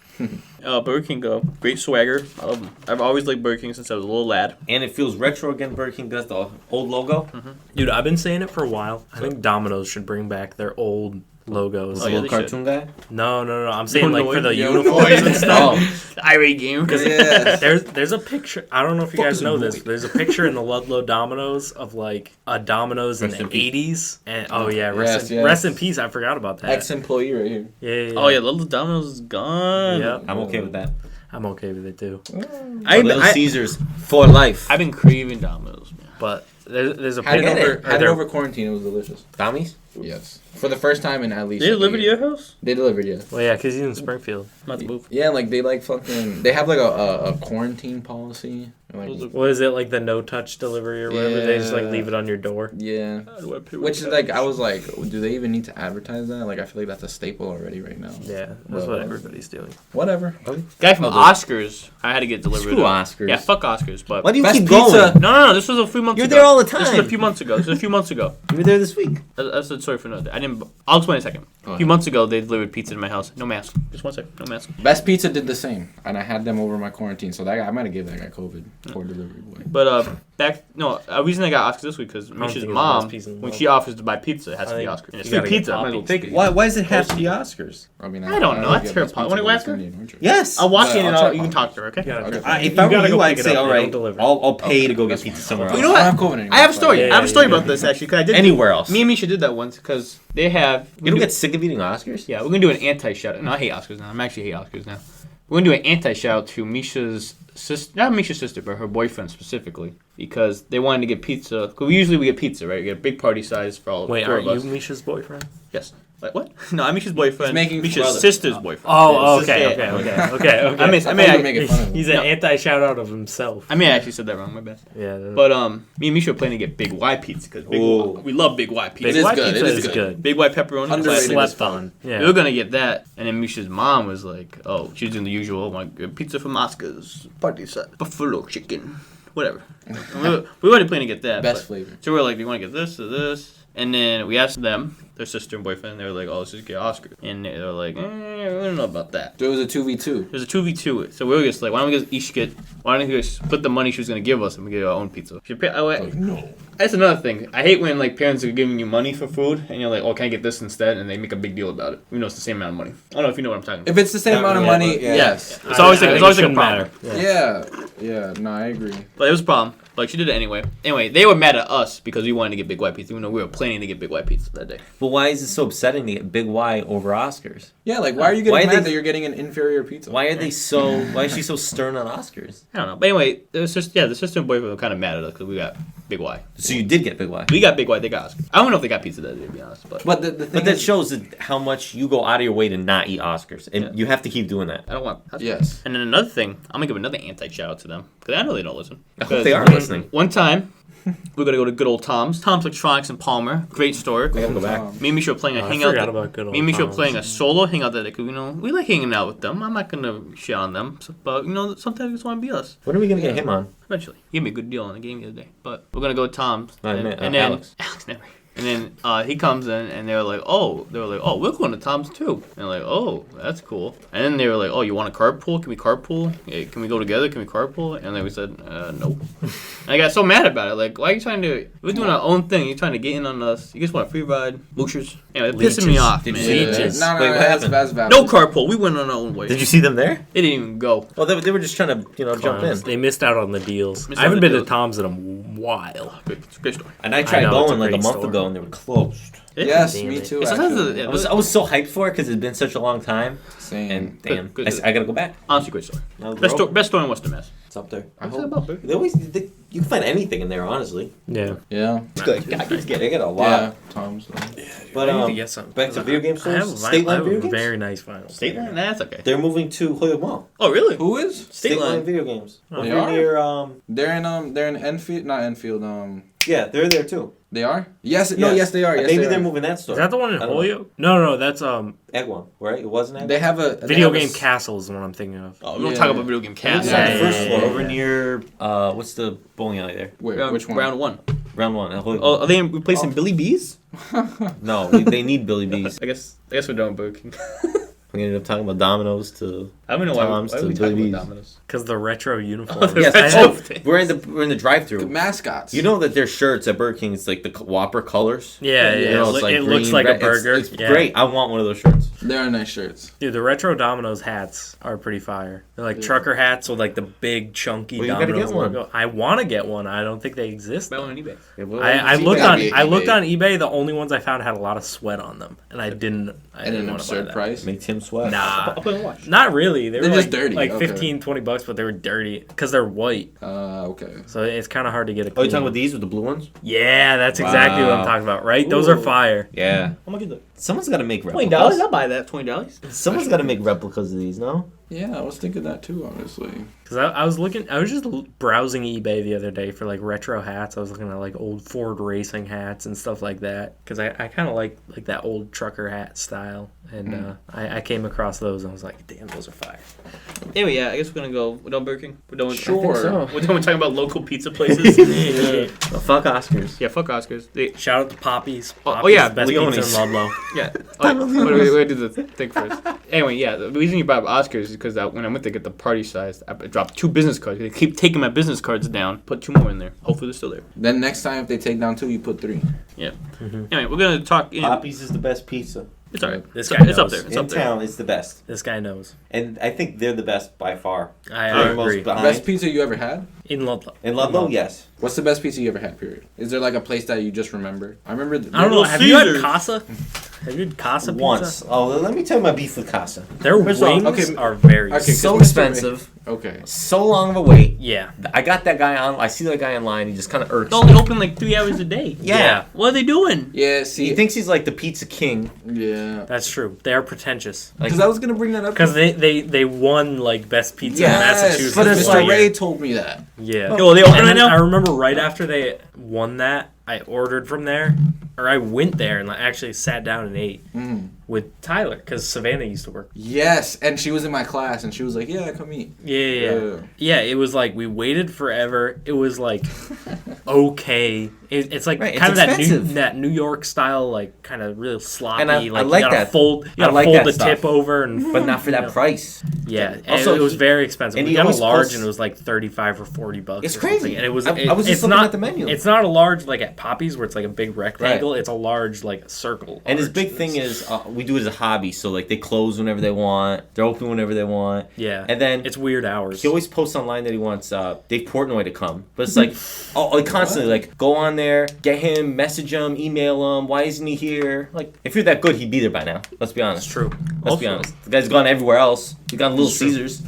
Burger King, great swagger. I love them. I've always liked Burger King since I was a little lad. And it feels retro again. Burger King does the old logo. Dude, I've been saying it for a while. I think Domino's should bring back their old logos. The Oh, yeah, little they cartoon guy. No. I'm saying like for the Yo, uniforms and stuff. The irate game. Yeah. There's a picture. I don't know if you guys know this. There's a picture in the Ludlow Domino's of like a Domino's in Rest the in peace. 80s. And oh yeah, Yes, yes. rest in peace. I forgot about that. Ex-employee right here. Yeah. Oh yeah, Little Domino's is gone. Yeah. I'm okay with that. I'm okay with it too. Little Caesars for life. I've been craving Domino's, man. But there's a Had picture. it over quarantine. It was delicious. Dommies? Yes. For the first time in at least. They like, delivered a to year. your house? They delivered, yes. Well, yeah, because he's in Springfield. I'm about to move. Yeah, like they like fucking. They have like a quarantine policy. Like, What is it, like the no-touch delivery or whatever? They just like leave it on your door. yeah. How do I pay Which is with like, cash? I was like, do they even need to advertise that? Like, I feel like that's a staple already right now. Yeah, that's what everybody's doing. Whatever. Guy from Oscars, I had to get delivered. Screw to. Oscars. Yeah, fuck Oscars. But Why do you Best keep pizza. going? No. This was a few months You're ago. there all the This was a time. few months ago. You were there this week. That's a story for another day. I didn't. I'll explain in a second. A few months ago, they delivered pizza to my house. No mask. Just 1 second. No mask. Best Pizza did the same, and I had them over my quarantine, so that guy, I might have given that guy COVID. Poor delivery boy. But a reason I got Oscars this week because don't Misha's think it's the mom, best pizza in the when world. she offers to buy pizza, it has to be think Oscars. And it's you gotta free get pizza. I might as well Poppy. take it. Why does it have to be Oscars? I mean, I don't know. would That's get her Best part. Pizza, Wanna but ask it's her? gonna be an orchard. Yes. I'll walk But in and I'll check you can on talk to her, okay? Yeah, Okay. If I were gotta you, go I'd pick it say, up. all They right, don't deliver. I'll pay to go get That's pizza fine. somewhere Okay. else. You know I what? don't have COVID anymore. I have a story. Yeah, I have a story yeah, about this actually because I did. Anywhere else. Me and Misha did that once because they have. You don't get sick of eating Oscars? Yeah, we're gonna do an anti-shout. No, I hate Oscars now. I'm actually hate Oscars now. We're gonna do an anti-shout to Misha's sister, not Misha's sister, but her boyfriend specifically, because they wanted to get pizza. Because we get pizza, right? We get a big party size for all Wait, four aren't of you us. Misha's boyfriend? Yes. Like what? No, I'm Misha's boyfriend. He's making Misha's brother. sister's boyfriend. Oh, His okay. sister- I I mean, mean, I thought you were making fun of him. he's an anti-shout out of himself. I actually said that wrong. My bad. Yeah. But me and Misha were planning to get Big Y pizza because Ooh. we love Big Y pizza. It is White good. pizza It is is good. Big Y pepperoni. Underrated. classic. Slept on. Yeah. We were gonna get that, and then Misha's mom was like, "Oh, she was doing the usual, want pizza from Oscar's party set, buffalo chicken, whatever." we were planning to get that. Best but- flavor. So we were like, "Do you want to get this or this?" And then we asked them, their sister and boyfriend. They were like, "Oh, let's just get Oscar." And they were like, "We don't know about that." There was a 2v2. There's a 2v2. So we were just like, why don't we each get? Why don't we just split the money she was gonna give us and we get our own pizza? No. That's another thing. I hate when like parents are giving you money for food and you're like, "Oh, can I get this instead?" And they make a big deal about it, even though it's the same amount of money. I don't know if you know what I'm talking about. If it's the same amount of money, yes. It's always like I it's think always it like a shouldn't problem. matter. Yeah. No, I agree. But it was a problem. Like she did it anyway. Anyway, they were mad at us because we wanted to get Big White pizza, even though we were planning to get Big White pizza that day. But why is it so upsetting to get Big Y over Oscars? Yeah, like why are you Why getting are mad they- that you're getting an inferior pizza? Why are they so? Why is she so stern on Oscars? I don't know. But anyway, the sister and boyfriend were kind of mad at us because we got Big Y. So you did get Big Y. We got Big Y. They got Oscar. I don't know if they got pizza that day, to be honest. But But the thing But that is, shows that how much you go out of your way to not eat Oscars, and you have to keep doing that. I don't want. yes. And then another thing, I'm gonna give another anti-shout out to them because I know they don't listen. I hope they are listening. One time, we're gonna go to good old Tom's Electronics in Palmer. Great store. We gotta go back. Me and Misha were playing a I hangout. forgot about good old Me and Misha were Tom's. playing a solo hangout that day because we like hanging out with them. I'm not gonna shit on them, but sometimes we just want to be us. When are we gonna get him on? Eventually, he gave me a good deal on the game the other day. But we're gonna go to Tom's, I and, meant, and then Alex. never. And then he comes in, and they were like, "Oh, we're going to Tom's too." And they're like, "Oh, that's cool." And then they were like, "Oh, you want to carpool? Can we carpool? Yeah, can we go together? Can we carpool?" And then we said, "Nope." And I got so mad about it. Like, why are you trying to? We're doing our own thing. You're trying to get in on us. You just want a free ride, moochers. Anyway, it pissing me Leeches. off, Did man. you see Yeah. Leeches. No, Wait, what that's happened? valid. No carpool. We went on our own way. Did you see them there? They didn't even go. Well, they were just trying to, jump in. They missed out on the deals. Missed I out haven't on the been to deals. Tom's in a while. Great story. And I tried know, it's going a like a great month store. ago, and they were closed. Yes, Damn me it. too. Sometimes Actually. I was so hyped for it because it had been such a long time. Same. And damn, Good. I gotta go back. Honestly, great story. Now Best grow. store in Western Mass. It's up there. I What's that hope. about, bro? You can find anything in there, honestly. Yeah. Yeah. They get a lot. Yeah. Tom's. But I need to get something. back to video game I have, stores. State I Line have video a games. very nice final. State line? Nah, that's okay. They're moving to Hoyok Mall. Oh, really? Who is? State Line video games. They Over are? near They're in Enfield, not Enfield. Yeah, they're there too. They are? Yes. No, yes, they are. Yes, Maybe they they're are. moving that store. Is that the one in I don't know. Holyoke? No, that's Egg-One, right? It wasn't Egg-One? They have a Video they have Game Castle is the one I'm thinking of. Oh, we don't talk about video game cast. It's on the Yeah, first yeah, floor, yeah, over yeah. near, what's the bowling alley there? Wait, which one? Round 1. Round 1. Oh, are they replacing Billy B's? No, they need Billy B's. I guess we're done with Burger King. We ended up talking about Domino's to I don't know why Tom's we to talking Billy about B's. Domino's. Because the retro uniform. Yes, we're in the The drive-through. mascots. You know that their shirts at Burger King, it's like the Whopper colors. Yeah, You know, it's like it looks green, like red. a burger. It's Yeah. great. I want one of those shirts. They are nice shirts. Dude, the retro Domino's hats are pretty fire. They're like trucker hats with like the big chunky Well, you gotta Domino's get one. logo. I want to get one. I don't think they exist. Buy one on eBay. I It's looked gotta on be I looked eBay. on eBay. The only ones I found had a lot of sweat on them, and I didn't. I And didn't an want to buy absurd that. price. Make Tim sweat. Nah, I'll put a watch. not really. They were They're just like, dirty, like okay. 15, $20, but they were dirty because they're white. Okay. So it's kind of hard to get a. Oh, you clean talking one. about these with the blue ones? Yeah, that's exactly what I'm Wow. talking about. Right? Those are fire. Yeah. How much is that? Someone's got to make $20? replicas. I'll buy that. $20. Someone's got to make replicas of these, no? Yeah, I was thinking that too, honestly. Because I was just browsing eBay the other day for like retro hats. I was looking at like old Ford racing hats and stuff like that. Because I kind of like that old trucker hat style. And I came across those and I was like, damn, those are fire. Anyway, yeah, I guess we're gonna go. We're done Burger King. We're done with Sure. We're done with talking about local pizza places. Well, fuck Oscars. Yeah, fuck Oscars. Shout out to Poppy's. Oh, yeah, Best Leone's. pizza in Ludlow. Yeah. We're do the thing first. Anyway, yeah, the reason you brought up Oscars is because when I went to get the party size, I dropped 2 business cards. They keep taking my business cards down. Put 2 more in there. Hopefully they're still there. Then next time if they take down 2, you put 3. Yeah. Anyway, we're gonna talk. Poppy's is the best pizza. It's alright. This It's guy it's up knows. there. It's In up there. town, it's the best. This guy knows. And I think they're the best by far. I They're most agree. behind. Best pizza you ever had? In Ludlow. In Ludlow, yes. What's the best pizza you ever had, period? Is there like a place that you just remember? I remember... I don't know. Little Have you had Caesars. Casa? Have you had Casa pizza? Once. Oh, let me tell you my beef with Casa. Their First of all, wings okay, are very okay, So Mr. expensive. Okay. So long of a wait. Yeah. I got that guy on. I see that guy in line. He just kind of irks. They only open like 3 hours a day. Yeah. What are they doing? Yeah, see... He thinks he's like the pizza king. Yeah. That's true. They are pretentious. Because I was going to bring that up. Because they won like best pizza in Yes, Massachusetts. but it's Mr. like- Ray told me that. Yeah. Yo, are they open And right then now? I remember right after they won that, I ordered from there, or I went there and like, actually sat down and ate with Tyler because Savannah used to work. Yes, and she was in my class, and she was like, yeah, come eat. Yeah. It was like we waited forever. It was like okay. It's like Right, kind it's of expensive. that New York style, like kind of real sloppy. And I like like you gotta that. fold. You I gotta like fold that the stuff. tip over and. But not for that price. Yeah, Also, it was very expensive. and We he got a always large, posts- and it was like $35 or $40. It's or crazy. something. And it was. I was just it's looking not at the menu. It's not a large like at Poppy's where it's like a big rectangle. It's a large like circle. And his large. big thing is we do it as a hobby. So like they close whenever they want. They're open whenever they want. Yeah, And then it's weird hours. he always posts online that he wants Dave Portnoy to come. But it's like, like constantly, like, go on there, get him, message him, email him. Why isn't he here? Like, if you're that good, he'd be there by now. Let's be honest. It's true. Let's be honest. The guy's gone everywhere else. He's gone Little Caesars.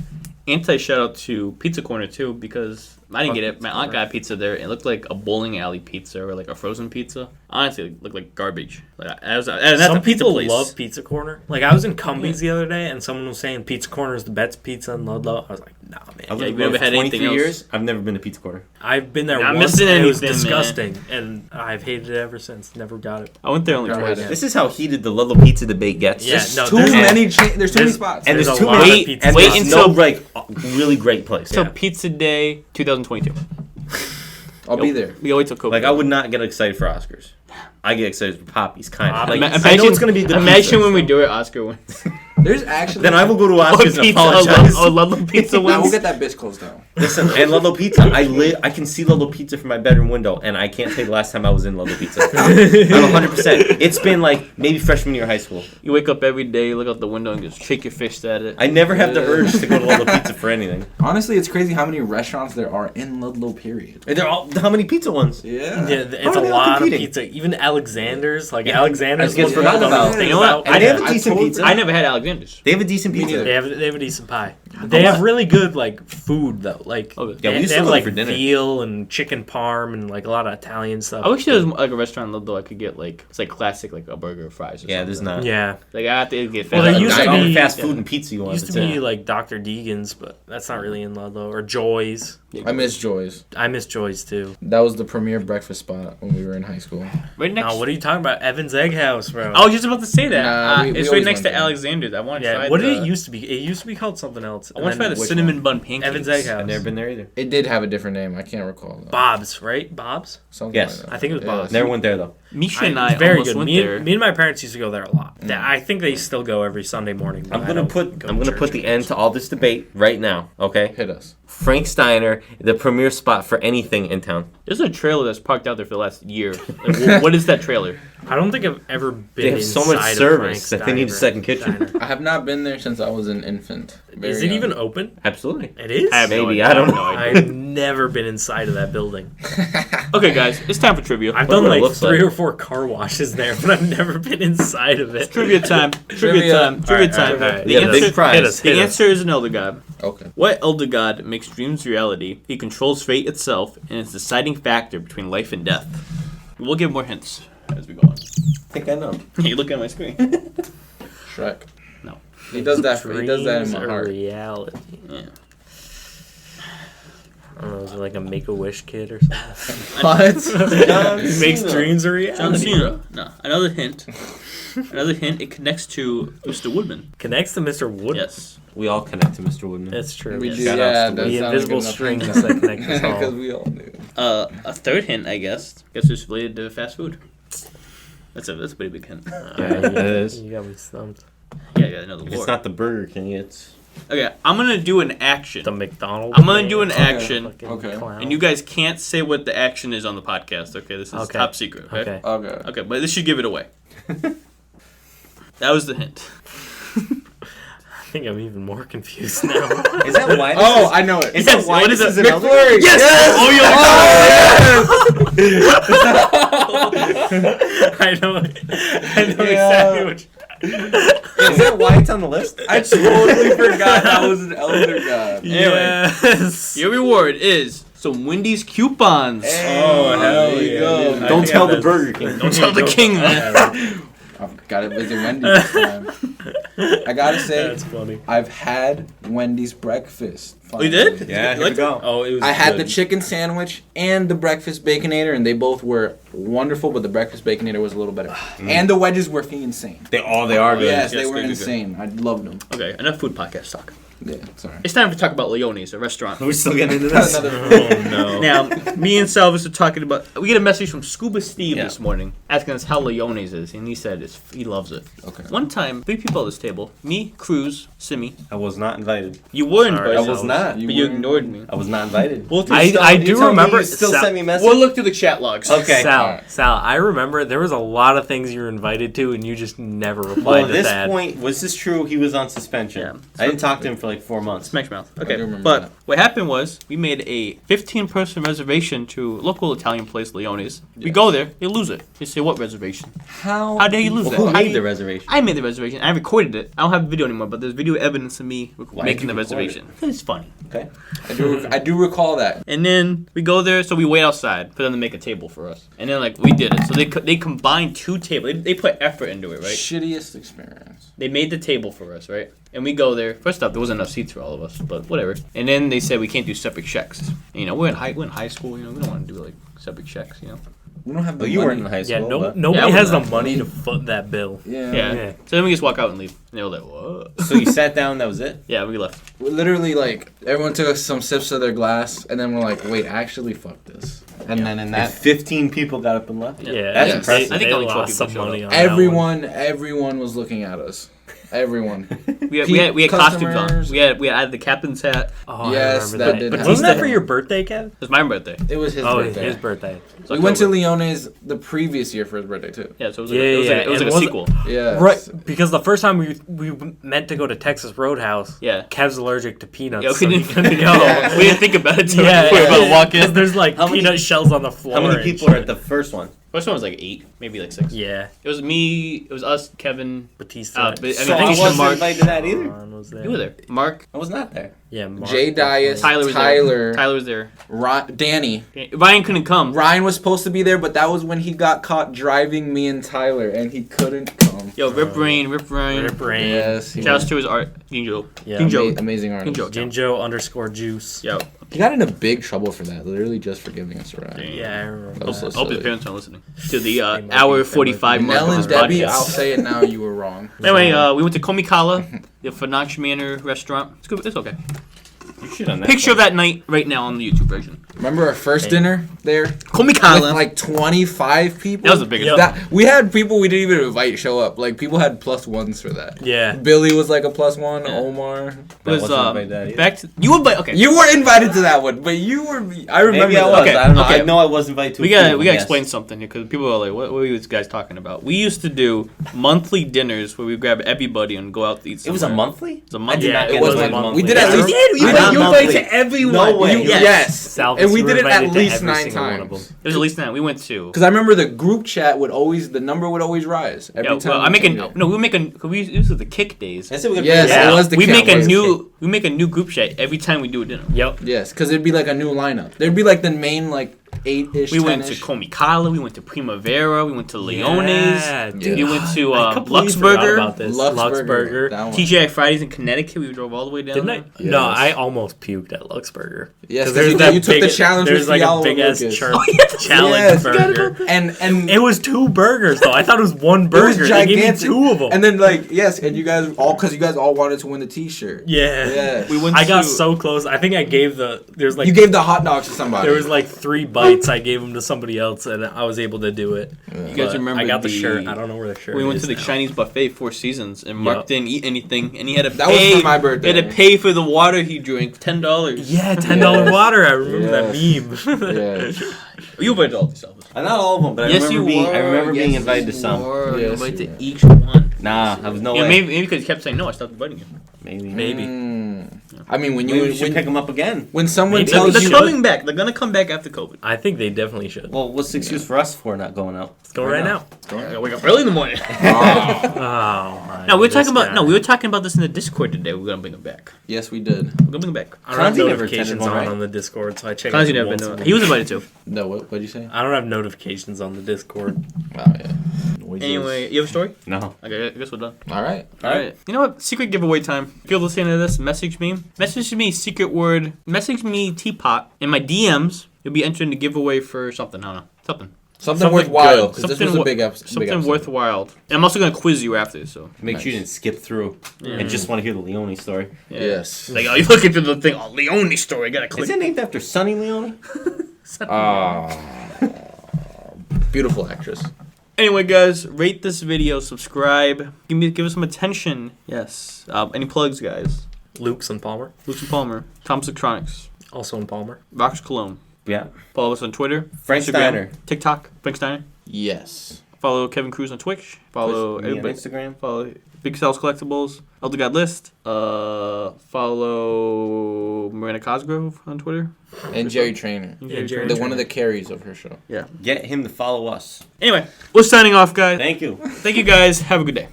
Anti shout out to Pizza Corner too because I didn't get it. My aunt got a pizza there. It looked like a bowling alley pizza or like a frozen pizza. Honestly, it looked like garbage. Like, and that's Some a pizza people place. love Pizza Corner. Like I was in Cumbies the other day, and someone was saying Pizza Corner is the best pizza in Ludlow. I was like, nah, man. I've Yeah, lived you never for had 23 anything else. years. I've never been to Pizza Corner. I've been there You're not once. missing And it was anything, disgusting, and I've hated it ever since. Never got it. I went there only Never twice. had it. This is how heated the Ludlow pizza debate gets. Yeah, There's no, Too there's- many there's too many there's- spots. and There's there's a too lot many. of pizza And Wait there's until- no like really great place. So Pizza Day 2022. I'll be there. We wait till COVID. Like I would not get excited for Oscars. I get excited for Poppy's kind of. Like, Imagine, I know it's gonna be a good Imagine pizza. when we do it, Oscar wins. There's actually... Then I will go to Oscars and Pizza, apologize. Ludlow Pizza I will wins. get that bitch closed down. Listen, and Ludlow Pizza, I can see Ludlow Pizza from my bedroom window, and I can't tell you the last time I was in Ludlow Pizza. I'm 100%. It's been like maybe freshman year of high school. You wake up every day, look out the window, and just shake your fist at it. I never have the urge to go to Ludlow Pizza for anything. Honestly, it's crazy how many restaurants there are in Ludlow, period. And they're all how many pizza ones? Yeah. Yeah, it's are a they all lot of competing? pizza. Even Alexander's, like Alexander's, I just was forgot one I don't about. think You know what? about. And they have a I decent told- pizza. I never had Alexander's. They have a decent pizza. neither. They have a decent pie. They have really good like food though. Like Okay. Yeah, we used they to have go like for dinner. veal and chicken parm and like a lot of Italian stuff. I wish there was like a restaurant in Ludlow I could get like it's like classic like a burger or fries. Or Yeah, something. there's not. Yeah, Like I have to get. Well, there fast used to All the be- fast food and pizza you want. used to be like Dr. Deegan's, but that's not really in Ludlow. Or Joy's. I miss Joy's. I miss Joy's too. That was the premier breakfast spot when we were in high school. right next. No, what are you talking about? Evan's Egg House, bro. I was just about to say that. Nah, we it's always right next went to there. Alexander's. I want to yeah. try. What did it used to be? It used to be called something else. I want to try the Which cinnamon one? bun pancakes. Evan's Egg House. I've never been there either. It did have a different name. I can't recall. Though. Bob's, right? Bob's. Something Yes. like that. I think it was Bob's. Never went there though. Misha and It's I very almost good. went Me there. and my parents used to go there a lot. I think they still go every Sunday morning. but I'm I gonna don't put go I'm to gonna church put the anymore. end to all this debate right now. Okay. Hit us. Frank Steiner, the premier spot for anything in town. There's a trailer that's parked out there for the last year. Like, what is that trailer? I don't think I've ever been. They have so much inside of service Frank that they need a Steiner. second kitchen. Steiner. I have not been there since I was an infant. Very Is it young. even open? Absolutely. It is. I have no Maybe, idea. I don't have know. no idea. I've never been inside of that building. Okay, guys, it's time for trivia. I've What done it like looks 3 like. or 4 car washes there, but I've never been inside of it. Trivia time. Trivia Trivia. time. Trivia Alright, time. alright, The Yeah, big answer, prize. Hit us. the Hit us. answer is an elder god. Okay. What elder god makes dreams reality? He controls fate itself and is the deciding factor between life and death. We'll give more hints as we go on. I think I know. You look at my screen. Shrek. No. He does that. He does that in Dreams my are heart. reality. Yeah. I don't know. Is it like a Make-A-Wish kid or something? What? He makes dreams a John reality. Cena. No. Another hint. Another hint. It connects to Mr. Woodman. Connects to Mr. Wood. Yes. We all connect to Mr. Woodman. That's true. We Yes. do. Shout Yeah, outs to that the sounds invisible good enough strings hint. that connect us all. Because we all do. A third hint, I guess. Guess it's related to fast food. That's a pretty big hint. Yeah, it is. You got me stumped. Yeah, yeah, I know the If lore. it's not the Burger King, it's Okay, I'm gonna do an action. The McDonald's. I'm gonna do an action, Fucking Okay. clown. and you guys can't say what the action is on the podcast. Okay, this is Okay. top secret. Okay? Okay. Okay. Okay, but this should give it away. That was the hint. I think I'm even more confused now. Is that why? Oh, I know it. Is Yes, that why what this is is it? an elder? McFlurry. Yes! Oh, I know exactly what. Is that why it's on the list? I totally forgot that was an elder god. Yes. Your reward is some Wendy's coupons. Oh, hell There you yeah. go. dude. I Don't think tell I the bet- Burger King. Don't tell the king, man. I've got to visit Wendy's this time. I gotta say, That's funny. I've had Wendy's breakfast. You did? Yeah, here Like we go. Oh, it was. I had good. the chicken sandwich and the breakfast baconator, and they both were wonderful, but the breakfast baconator was a little better. And the wedges were insane. They are good. Yes, they Yes, were good, good, good. insane. I loved them. Okay, enough food podcast talk. Yeah, sorry. It's time to talk about Leone's, a restaurant. Are we still getting into this? Oh no. Now, me and Salvas are talking about. We get a message from Scuba Steve Yeah. this morning asking us how Leone's is, and he said he loves it. Okay. One time, 3 people at this table: me, Cruz, Simi. I was not invited. You were Sorry, invited, I was not. but you weren't- ignored me. I was not invited. We'll, I do remember. You still Sal, send me messages. we'll look through the chat logs. Okay. Sal, Alright. Sal, I remember there was a lot of things you were invited to, and you just never replied Well, at to this that. point, was this true? He was on suspension. Yeah. I didn't talk to him for like 4 months. Smash mouth. I Okay, do remember but that. what happened was we made a 15-person reservation to local Italian place Leone's. We go there, you lose it. You say, what reservation? How? How did you lose Well, that? who How made do the you- reservation? I made the reservation. I recorded it. I don't have video anymore, but there's video evidence of me Why making did the you record reservation. It's funny. Okay. I do recall that. And then we go there, so we wait outside for them to make a table for us. And then like we did it, so they combined 2 tables. They put effort into it, right? Shittiest experience. They made the table for us, right? And we go there. First off, there wasn't enough seats for all of us, but whatever. And then they said we can't do separate checks. You know, we're in high school. You know, we don't want to do like separate checks. You know. We don't have the Well, you money. weren't in high school. Yeah, but- nobody Yeah, has the we're- money to foot that bill. Yeah. Yeah. Yeah. So then we just walk out and leave. And they were like, what? So you sat down. That was it. Yeah, we left. We literally, like, everyone took some sips of their glass, and then we're like, wait, actually, fuck this. And then in And that, 15 people got up and left. Yeah, That's Yes. impressive. I think they only 12 lost people some showed money up. on that one. everyone was looking at us. Everyone. We had costumes on. Customers. We had the captain's hat. Oh, Yes, I remember that that. did But happen. wasn't that for your birthday, Kev? It was my birthday. It was his Oh, birthday. his birthday. So We went to October. Leone's the previous year for his birthday, too. Yeah, so it was Yeah, like, yeah, it was and like a was it- sequel. Yeah. Right, because the first time we meant to go to Texas Roadhouse, Yeah. Kev's allergic to peanuts, Yeah, we so he didn't, couldn't go. we didn't think about it until Yeah, we were about to walk because in. there's like How many- peanut shells on the floor. How many and people are shit. at the first one? First one was like 8, maybe like 6. Yeah. It was me. It was us, Kevin, Batista. but, I mean, So I I think wasn't Mark. invited to that either. Ron was there. You were there. Mark. I was not there. Yeah, Mark. Jay Dias, Tyler was Tyler, there. Tyler was there. Danny. Ryan couldn't come. Ryan was supposed to be there, but that was when he got caught driving me and Tyler, and he couldn't come. Yo, Rip Ryan. Rip Rain. Yes. Shouts to his art, Ginjo. Yeah. Ginjo. Amazing artist. Ginjo. Jinjo_juice. Yo. He got into big trouble for that, literally just for giving us a ride. Yeah, I remember. That was so I hope his silly. parents aren't listening to the might hour be. 45 mark Nell of and this Debbie, podcast. I'll say it now, you were wrong. Anyway, we went to Komikala, the Fanache Manor restaurant. It's good. It's okay. You should on that. Picture of that night right now on the YouTube version. Remember our first dinner there? Komikala. With like 25 people? That was the biggest. Yep. That, we had people we didn't even invite show up. Like, people had +1s for that. Yeah. Billy was like a +1, Omar. It was wasn't invited to that either. back to you invite. Okay. You were invited to that one, but you were. I remember. Maybe I was. that. Okay, I don't know. okay. I know I was invited to. We a few gotta of them, yes. explain something here because people are like, what are you guys talking about? We used to do monthly dinners where we grab everybody and go out to eat. It was a somewhere. monthly. It was a monthly. Yeah, It it was was like monthly. we did at Yeah. least. You invited to everyone. No way. Yes. Salvus, And we you did were it at invited to least every 9 single one of times. them. It was at least 9. We went to. Because I remember the group chat would always, the number would always rise every Yeah, time. well, we I make changed a it. no. We make a. We this was the kick days. I said we could Yes, figure it it out. was the We kick. make a was the new. We make a new group chat every time we do a dinner. Yep. Yes, because it'd be like a new lineup. There'd be like the main like 8-ish. We went to 10-ish. Komikala. We went to Primavera. We went to Leone's. Yeah, dude. We went to I completely forgot Luxburger. about this. Luxburger. That one. TGI Fridays in Connecticut. We drove all the way down. Didn't I? there. No, Yes. I almost puked at Luxburger. Yes, 'Cause because you took the challenge There's with like a Fiala big ass Lucas. challenge Yes. burger. And It was 2 burgers though. I thought it was 1 it burger. was They gave me gigantic. 2 of them. And then like yes, and you guys all because you guys all wanted to win the T-shirt. yeah. Yeah. We went. I got to, so close. I think I gave there's like You gave the hot dogs to somebody. there was like 3 bites. I gave them to somebody else, and I was able to do it. You guys But remember? I got the shirt. I don't know where the shirt. We went is to the now. Chinese buffet 4 Seasons, and Mark Yup. didn't eat anything, and he had to That was pay. for my birthday. He had to pay for the water he drank, $10. Yeah, $10 water. I remember that meme. Yeah. You invited all these albums. Not all of them, but Yes, I you remember were. being Yes, invited to you some. were. You Yes, invited you to were. each one. Nah, I was no Yeah, way. maybe because you kept saying no, I stopped inviting you. Maybe. I mean, when Maybe we you should pick them up again. when someone Maybe. tells They're you coming back. They're gonna come back after COVID. I think they definitely should. Well, what's the excuse for us for not going out? Let's go right now. I gotta wake up early in the morning. Oh my. No, we were this talking about guy. no, we were talking about this in the Discord today. We're gonna bring them back. yes, we did. We're gonna bring them back. I don't have Kanzi never notifications attended one, on right? on the Discord, so I check. Kanzi it never once been a to. week. He was invited too. No, what'd you say? I don't have notifications on the Discord. Oh yeah. Anyway, you have a story? No. Okay, I guess we're done. All right. All right. You know what? Secret giveaway time. If you're listening to this, message me. Message me secret word. Message me teapot in my DMs. You'll be entering the giveaway for something. I don't know. Something Something worthwhile because this Something was a wo- big episode. Something worthwhile. And I'm also gonna quiz you after. So. Make sure you didn't skip through and just want to hear the Leone story. Yeah. Yes. Like, oh, you looking through the thing. Oh, Leone story. I gotta click. Is it named after Sonny Leone? Beautiful actress. Anyway, guys, rate this video, subscribe, give us some attention. Yes. Any plugs, guys? Luke's and Palmer. Lucy Palmer, Tom's Electronics, Also in Palmer. Rocks Cologne. Yeah. Follow us on Twitter, Frank Instagram, Steiner. TikTok, Frank Steiner. Yes. Follow Kevin Cruz on Twitch. Follow Me on everybody. Instagram. Follow Big Sales Collectibles, Elder God List. Follow Miranda Cosgrove on Twitter. And Jerry Trainer. Yeah, Jerry. The one of the carries of her show. Yeah. Get him to follow us. Anyway, we're signing off, guys. Thank you. Thank you, guys. Have a good day.